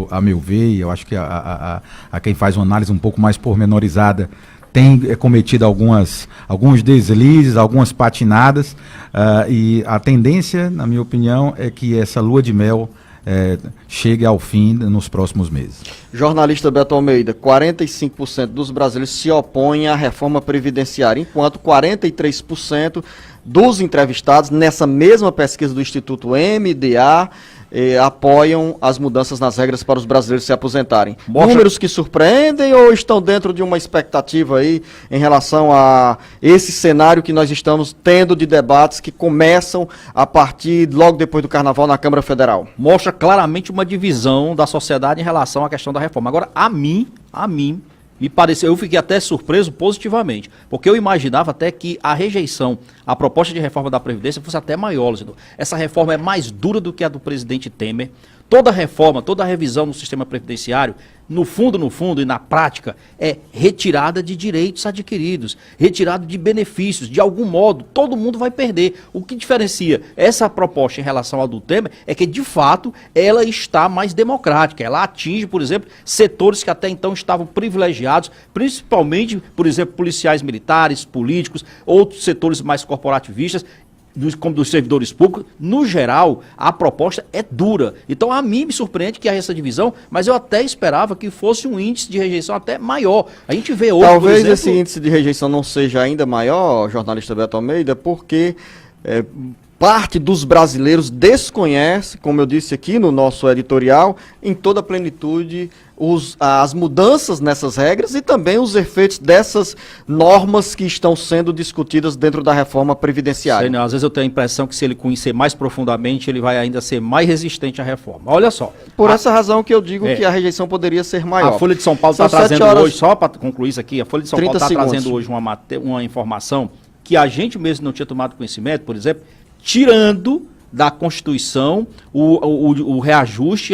a meu ver, e eu acho que a quem faz uma análise um pouco mais pormenorizada, tem cometido alguns deslizes, algumas patinadas, e a tendência, na minha opinião, é que essa lua de mel chegue ao fim nos próximos meses. Jornalista Beto Almeida, 45% dos brasileiros se opõem à reforma previdenciária, enquanto 43% dos entrevistados, nessa mesma pesquisa do Instituto MDA, apoiam as mudanças nas regras para os brasileiros se aposentarem. Números que surpreendem ou estão dentro de uma expectativa aí em relação a esse cenário que nós estamos tendo de debates que começam a partir logo depois do Carnaval na Câmara Federal? Mostra claramente uma divisão da sociedade em relação à questão da reforma. Agora, a mim, me pareceu, eu fiquei até surpreso positivamente, porque eu imaginava até que a rejeição à proposta de reforma da Previdência fosse até maior, Luciano. Essa reforma é mais dura do que a do presidente Temer. Toda reforma, toda revisão no sistema previdenciário, no fundo e na prática, é retirada de direitos adquiridos, retirada de benefícios. De algum modo, todo mundo vai perder. O que diferencia essa proposta em relação ao do Temer é que, de fato, ela está mais democrática. Ela atinge, por exemplo, setores que até então estavam privilegiados, principalmente, por exemplo, policiais militares, políticos, outros setores mais corporativistas, como dos servidores públicos. No geral, a proposta é dura. Então, a mim me surpreende que há essa divisão, mas eu até esperava que fosse um índice de rejeição até maior. A gente vê hoje, talvez, por exemplo, esse índice de rejeição não seja ainda maior, jornalista Beto Almeida, porque parte dos brasileiros desconhece, como eu disse aqui no nosso editorial, em toda a plenitude, as mudanças nessas regras e também os efeitos dessas normas que estão sendo discutidas dentro da reforma previdenciária. Sei não, às vezes eu tenho a impressão que se ele conhecer mais profundamente, ele vai ainda ser mais resistente à reforma. Olha só. Por essa razão que eu digo que a rejeição poderia ser maior. A Folha de São Paulo está trazendo hoje, só para concluir isso aqui, a Folha de São Paulo está trazendo hoje uma informação que a gente mesmo não tinha tomado conhecimento, por exemplo, tirando da Constituição o reajuste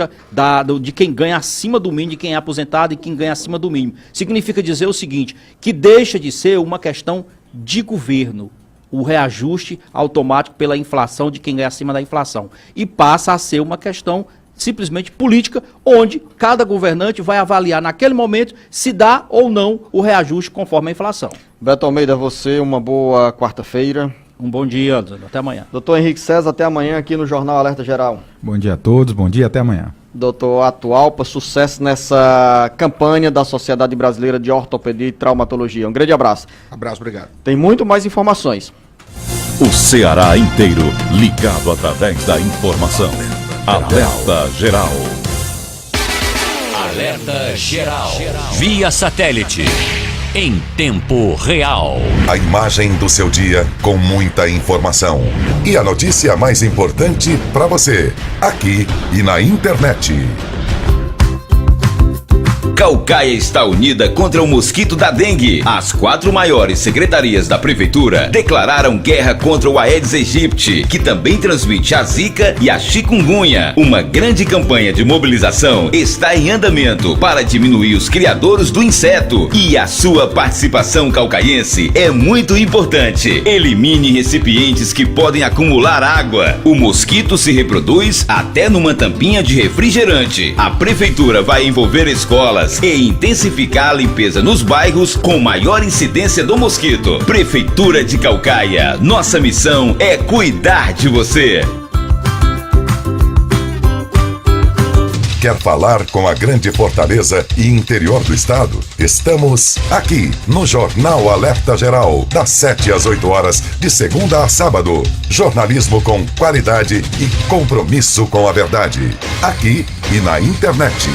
de quem ganha acima do mínimo, de quem é aposentado e quem ganha acima do mínimo. Significa dizer o seguinte, que deixa de ser uma questão de governo, o reajuste automático pela inflação de quem ganha acima da inflação, e passa a ser uma questão simplesmente política, onde cada governante vai avaliar naquele momento se dá ou não o reajuste conforme a inflação. Beto Almeida, você, uma boa quarta-feira. Um bom dia, até amanhã. Doutor Henrique César, até amanhã aqui no Jornal Alerta Geral. Bom dia a todos, bom dia, até amanhã. Doutor Atualpa, sucesso nessa campanha da Sociedade Brasileira de Ortopedia e Traumatologia. Um grande abraço. Abraço, obrigado. Tem muito mais informações. O Ceará inteiro ligado através da informação. Alerta Geral. Alerta Geral. Via satélite. Em tempo real. A imagem do seu dia com muita informação. E a notícia mais importante para você, aqui e na internet. Caucaia está unida contra o mosquito da dengue. As 4 maiores secretarias da prefeitura declararam guerra contra o Aedes aegypti, que também transmite a zika e a chikungunya. Uma grande campanha de mobilização está em andamento para diminuir os criadouros do inseto. E a sua participação caucaiense é muito importante. Elimine recipientes que podem acumular água. O mosquito se reproduz até numa tampinha de refrigerante. A prefeitura vai envolver escolas e intensificar a limpeza nos bairros com maior incidência do mosquito. Prefeitura de Caucaia, nossa missão é cuidar de você. Quer falar com a grande fortaleza e interior do estado? Estamos aqui no Jornal Alerta Geral, das 7 às 8 horas, de segunda a sábado. Jornalismo com qualidade e compromisso com a verdade. Aqui e na internet.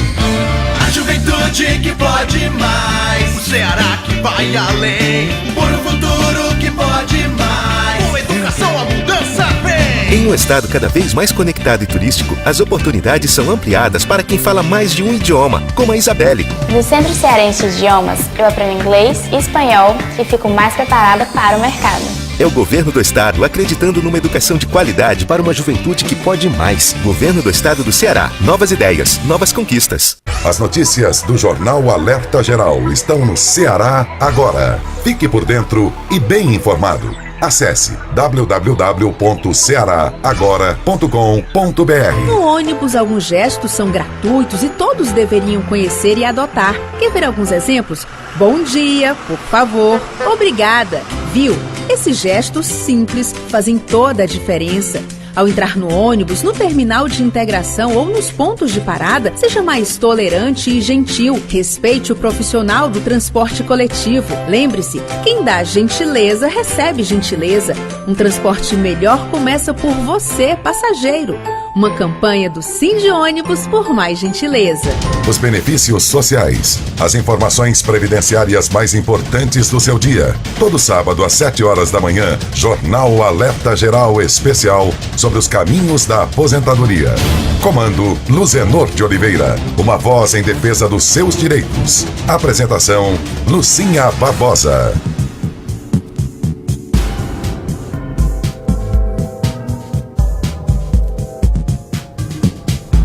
A juventude que pode mais, o Ceará que vai além, por um futuro que pode mais, com educação a mudança vem. Em um estado cada vez mais conectado e turístico, as oportunidades são ampliadas para quem fala mais de um idioma, como a Isabelle. No Centro Cearense de Idiomas, eu aprendo inglês e espanhol e fico mais preparada para o mercado. É o governo do estado acreditando numa educação de qualidade para uma juventude que pode mais. Governo do estado do Ceará. Novas ideias, novas conquistas. As notícias do Jornal Alerta Geral estão no Ceará agora. Fique por dentro e bem informado. Acesse www.cearagora.com.br. No ônibus, alguns gestos são gratuitos e todos deveriam conhecer e adotar. Quer ver alguns exemplos? Bom dia, por favor, obrigada, viu? Esses gestos simples fazem toda a diferença. Ao entrar no ônibus, no terminal de integração ou nos pontos de parada, seja mais tolerante e gentil. Respeite o profissional do transporte coletivo. Lembre-se, quem dá gentileza recebe gentileza. Um transporte melhor começa por você, passageiro. Uma campanha do Sindi Ônibus por mais gentileza. Os benefícios sociais. As informações previdenciárias mais importantes do seu dia. Todo sábado às 7 horas da manhã, Jornal Alerta Geral Especial sobre os caminhos da aposentadoria. Comando Luzenor de Oliveira. Uma voz em defesa dos seus direitos. Apresentação Lucinha Barbosa.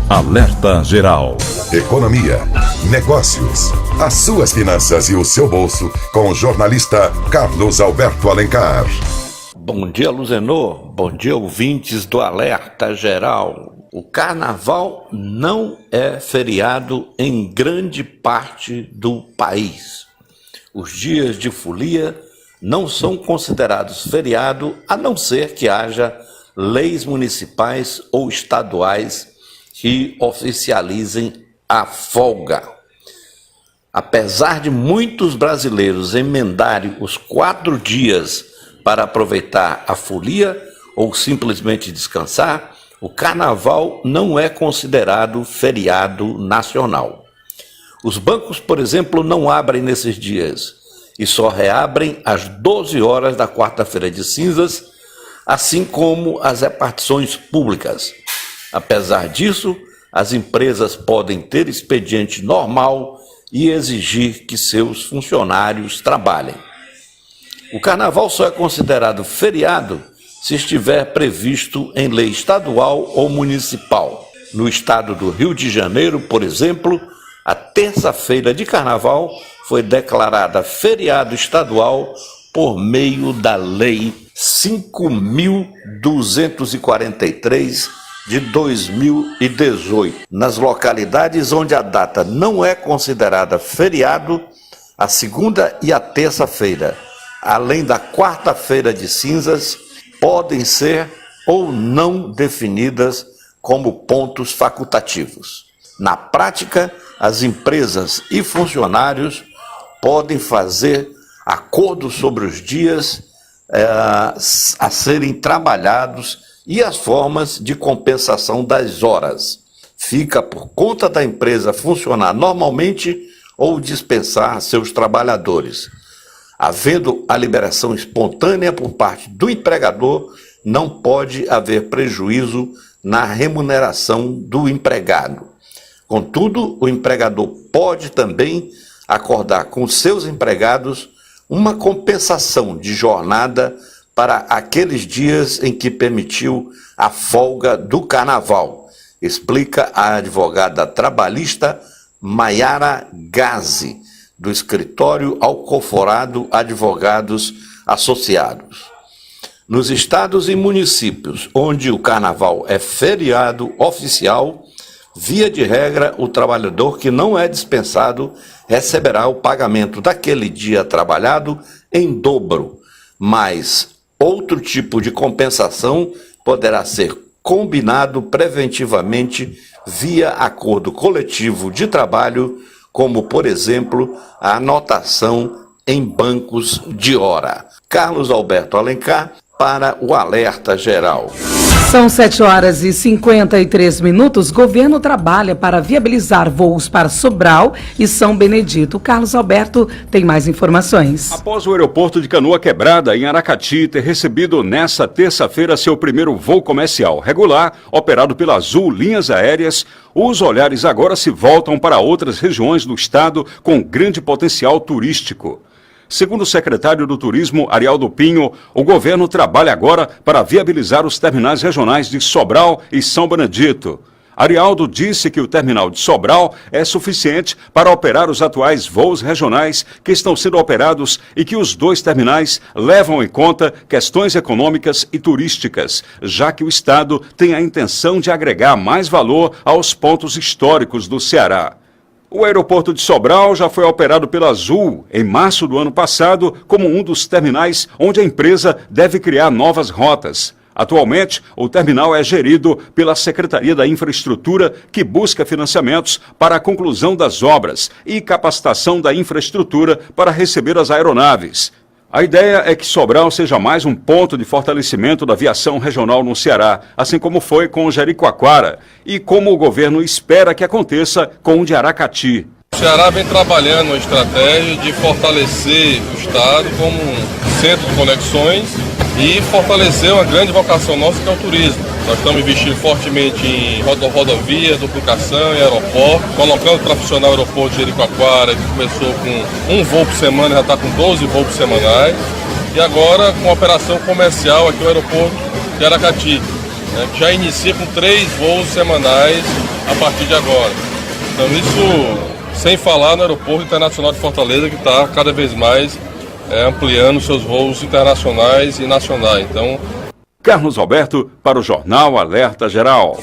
Alerta Geral. Economia, negócios, as suas finanças e o seu bolso com o jornalista Carlos Alberto Alencar. Bom dia, Luzenor. Bom dia, ouvintes do Alerta Geral. O Carnaval não é feriado em grande parte do país. Os dias de folia não são considerados feriado a não ser que haja leis municipais ou estaduais que oficializem a folga. Apesar de muitos brasileiros emendarem os 4 dias para aproveitar a folia ou simplesmente descansar, o Carnaval não é considerado feriado nacional. Os bancos, por exemplo, não abrem nesses dias e só reabrem às 12 horas da quarta-feira de cinzas, assim como as repartições públicas. Apesar disso, as empresas podem ter expediente normal e exigir que seus funcionários trabalhem. O Carnaval só é considerado feriado se estiver previsto em lei estadual ou municipal. No estado do Rio de Janeiro, por exemplo, a terça-feira de Carnaval foi declarada feriado estadual por meio da Lei 5.243 de 2018. Nas localidades onde a data não é considerada feriado, a segunda e a terça-feira, além da quarta-feira de cinzas, podem ser ou não definidas como pontos facultativos. Na prática, as empresas e funcionários podem fazer acordos sobre os dias a serem trabalhados e as formas de compensação das horas. Fica por conta da empresa funcionar normalmente ou dispensar seus trabalhadores. Havendo a liberação espontânea por parte do empregador, não pode haver prejuízo na remuneração do empregado. Contudo, o empregador pode também acordar com seus empregados uma compensação de jornada para aqueles dias em que permitiu a folga do Carnaval, explica a advogada trabalhista Maiara Gazi, do escritório Alcoforado Advogados Associados. Nos estados e municípios onde o Carnaval é feriado oficial, via de regra, o trabalhador que não é dispensado receberá o pagamento daquele dia trabalhado em dobro, mas outro tipo de compensação poderá ser combinado preventivamente via acordo coletivo de trabalho, como, por exemplo, a anotação em bancos de hora. Carlos Alberto Alencar para o Alerta Geral. São 7 horas e 53 minutos. Governo trabalha para viabilizar voos para Sobral e São Benedito. Carlos Alberto tem mais informações. Após o aeroporto de Canoa Quebrada, em Aracati, ter recebido nesta terça-feira seu primeiro voo comercial regular, operado pela Azul Linhas Aéreas, os olhares agora se voltam para outras regiões do estado com grande potencial turístico. Segundo o secretário do Turismo, Arialdo Pinho, o governo trabalha agora para viabilizar os terminais regionais de Sobral e São Benedito. Arialdo disse que o terminal de Sobral é suficiente para operar os atuais voos regionais que estão sendo operados e que os 2 terminais levam em conta questões econômicas e turísticas, já que o estado tem a intenção de agregar mais valor aos pontos históricos do Ceará. O aeroporto de Sobral já foi operado pela Azul em março do ano passado como um dos terminais onde a empresa deve criar novas rotas. Atualmente, o terminal é gerido pela Secretaria da Infraestrutura, que busca financiamentos para a conclusão das obras e capacitação da infraestrutura para receber as aeronaves. A ideia é que Sobral seja mais um ponto de fortalecimento da aviação regional no Ceará, assim como foi com o Jericoacoara e como o governo espera que aconteça com o de Aracati. O Ceará vem trabalhando uma estratégia de fortalecer o estado como um centro de conexões e fortalecer uma grande vocação nossa, que é o turismo. Nós estamos investindo fortemente em rodovia, duplicação e aeroporto, colocando para funcionar o aeroporto de Jericoacoara, que começou com um voo por semana, já está com 12 voos semanais, e agora com a operação comercial aqui no aeroporto de Aracati, que já inicia com 3 voos semanais a partir de agora. Então isso sem falar no aeroporto internacional de Fortaleza, que está cada vez mais ampliando seus voos internacionais e nacionais. Então, Carlos Alberto para o Jornal Alerta Geral.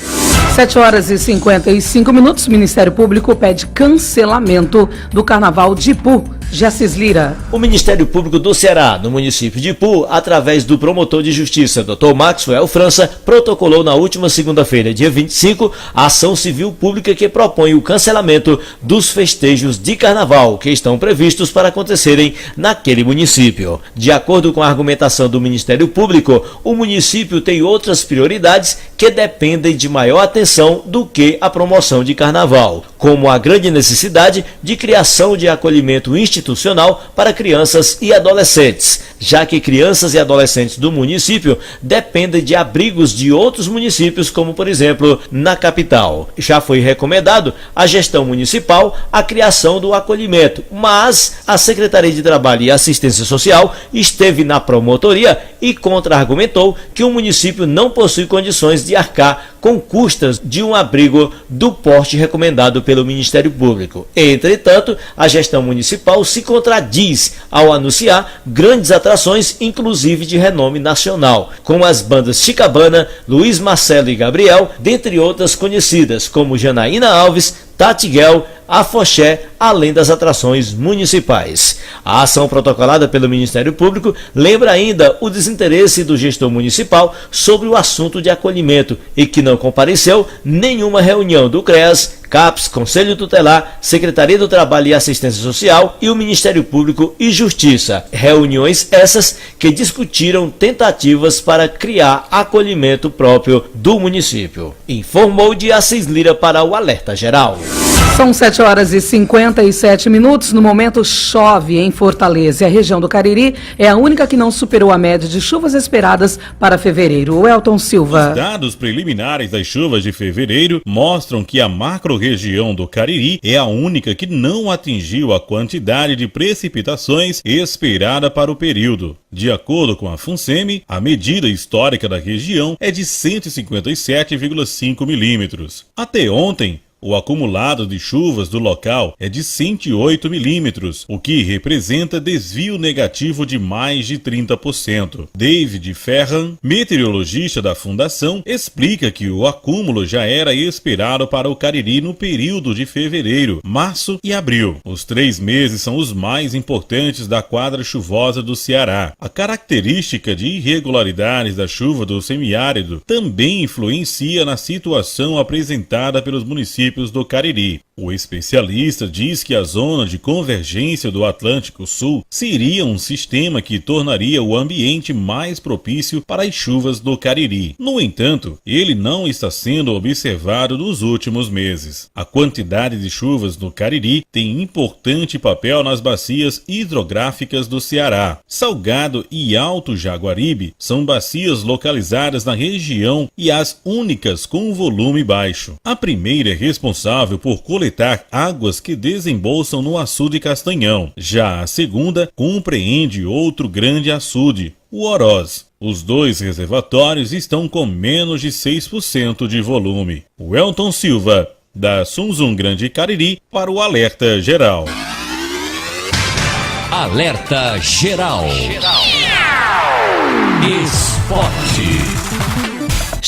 7h55. O Ministério Público pede cancelamento do Carnaval de Ipu. Jacis Lira. O Ministério Público do Ceará, no município de Ipu, através do promotor de justiça, Dr. Maxwell França, protocolou na última segunda-feira, dia 25, a ação civil pública que propõe o cancelamento dos festejos de carnaval que estão previstos para acontecerem naquele município. De acordo com a argumentação do Ministério Público, o município tem outras prioridades que dependem de maior atenção do que a promoção de carnaval, como a grande necessidade de criação de acolhimento institucional para crianças e adolescentes, já que crianças e adolescentes do município dependem de abrigos de outros municípios, como por exemplo na capital. Já foi recomendado à gestão municipal a criação do acolhimento, mas a Secretaria de Trabalho e Assistência Social esteve na promotoria e contra-argumentou que o município não possui condições de arcar com custas de um abrigo do porte recomendado pelo Ministério Público. Entretanto, a gestão municipal se contradiz ao anunciar grandes atrações, inclusive de renome nacional, como as bandas Chicabana, Luiz Marcelo e Gabriel, dentre outras conhecidas, como Janaína Alves, Tatiguel, Afoxé, além das atrações municipais. A ação protocolada pelo Ministério Público lembra ainda o desinteresse do gestor municipal sobre o assunto de acolhimento e que não compareceu nenhuma reunião do CREAS, CAPES, Conselho Tutelar, Secretaria do Trabalho e Assistência Social e o Ministério Público e Justiça. Reuniões essas que discutiram tentativas para criar acolhimento próprio do município. Informou de Assis Lira para o Alerta Geral. São 7h57. No momento, chove em Fortaleza. E a região do Cariri é a única que não superou a média de chuvas esperadas para fevereiro. O Elton Silva. Os dados preliminares das chuvas de fevereiro mostram que a macro-região do Cariri é a única que não atingiu a quantidade de precipitações esperada para o período. De acordo com a FUNSEMI, a medida histórica da região é de 157,5 milímetros. Até ontem, o acumulado de chuvas do local é de 108 milímetros, o que representa desvio negativo de mais de 30%. David Ferran, meteorologista da Fundação, explica que o acúmulo já era esperado para o Cariri no período de fevereiro, março e abril. Os 3 meses são os mais importantes da quadra chuvosa do Ceará. A característica de irregularidades da chuva do semiárido também influencia na situação apresentada pelos municípios do Cariri. O especialista diz que a zona de convergência do Atlântico Sul seria um sistema que tornaria o ambiente mais propício para as chuvas do Cariri. No entanto, ele não está sendo observado nos últimos meses. A quantidade de chuvas no Cariri tem importante papel nas bacias hidrográficas do Ceará. Salgado e Alto Jaguaribe são bacias localizadas na região e as únicas com volume baixo. A primeira é responsável por coletar águas que desembolsam no açude Castanhão. Já a segunda compreende outro grande açude, o Oroz. Os 2 reservatórios estão com menos de 6% de volume. O Elton Silva, da Sunzum Grande Cariri, para o Alerta Geral. Alerta Geral. Esporte.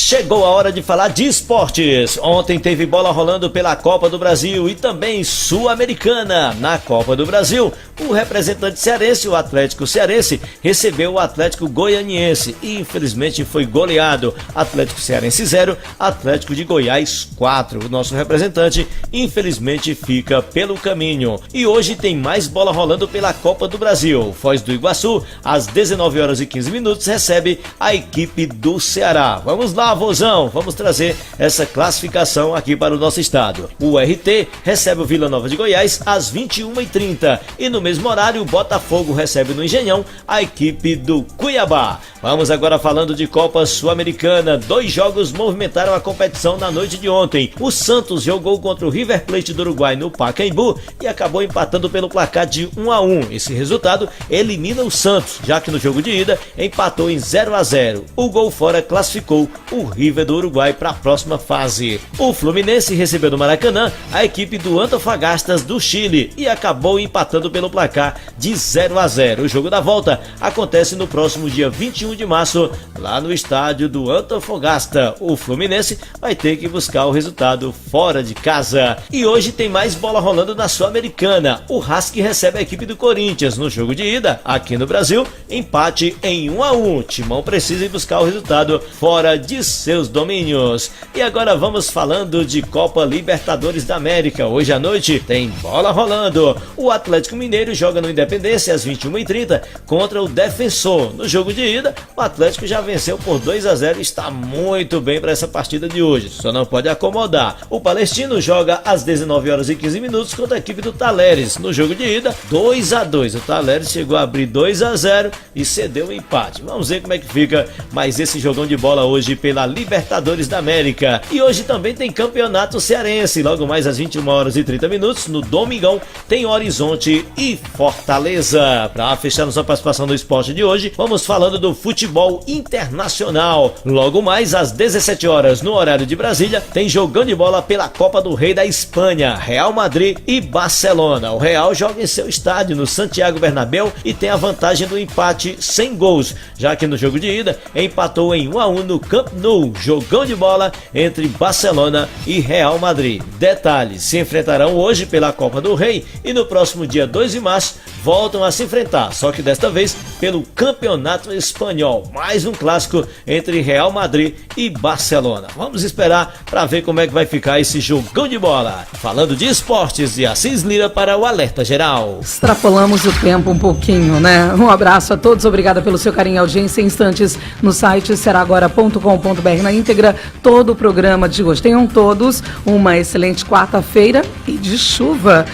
Chegou a hora de falar de esportes. Ontem teve bola rolando pela Copa do Brasil e também Sul-Americana. Na Copa do Brasil, o representante cearense, o Atlético Cearense, recebeu o Atlético Goianiense e infelizmente foi goleado. Atlético Cearense 0, Atlético de Goiás 4. O nosso representante infelizmente fica pelo caminho. E hoje tem mais bola rolando pela Copa do Brasil. Foz do Iguaçu, às 19h15, recebe a equipe do Ceará. Vamos lá, Vozão, vamos trazer essa classificação aqui para o nosso estado. O RT recebe o Vila Nova de Goiás às 21h30 e no mesmo horário o Botafogo recebe no Engenhão a equipe do Cuiabá. Vamos agora falando de Copa Sul-Americana. 2 jogos movimentaram a competição na noite de ontem. O Santos jogou contra o River Plate do Uruguai no Pacaembu e acabou empatando pelo placar de 1-1. Esse resultado elimina o Santos, já que no jogo de ida empatou em 0-0. O gol fora classificou o River do Uruguai para a próxima fase. O Fluminense recebeu no Maracanã a equipe do Antofagastas do Chile e acabou empatando pelo placar de 0-0. O jogo da volta acontece no próximo dia 21 de março, lá no estádio do Antofagasta. O Fluminense vai ter que buscar o resultado fora de casa. E hoje tem mais bola rolando na Sul-Americana. O Husky recebe a equipe do Corinthians no jogo de ida, aqui no Brasil, empate em 1-1. Timão precisa ir buscar o resultado fora de seus domínios. E agora vamos falando de Copa Libertadores da América. Hoje à noite tem bola rolando. O Atlético Mineiro joga no Independência às 21h30 contra o Defensor. No jogo de ida, o Atlético já venceu por 2-0 e está muito bem para essa partida de hoje. Só não pode acomodar. O Palestino joga às 19h15 contra a equipe do Talleres. No jogo de ida, 2-2. O Talleres chegou a abrir 2-0 e cedeu o empate. Vamos ver como é que fica mais esse jogão de bola hoje pela Libertadores da América. E hoje também tem campeonato cearense. Logo mais às 21h30, no domingão, tem Horizonte e Fortaleza. Para fechar nossa participação no esporte de hoje, vamos falando do futebol internacional. Logo mais às 17h, no horário de Brasília, tem jogão de bola pela Copa do Rei da Espanha, Real Madrid e Barcelona. O Real joga em seu estádio, no Santiago Bernabéu, e tem a vantagem do empate sem gols, já que no jogo de ida empatou em 1-1 no Camp Nou. Jogão de bola entre Barcelona e Real Madrid. Detalhes, se enfrentarão hoje pela Copa do Rei e no próximo dia 2 de março voltam a se enfrentar, só que desta vez pelo Campeonato Espanhol. Mais um clássico entre Real Madrid e Barcelona. Vamos esperar para ver como é que vai ficar esse jogão de bola. Falando de esportes, de Assis Lira para o Alerta Geral. Extrapolamos o tempo um pouquinho, né? Um abraço a todos, obrigada pelo seu carinho e audiência. Em instantes no site seragora.com.br na íntegra todo o programa de hoje. Tenham todos uma excelente quarta-feira e de chuva.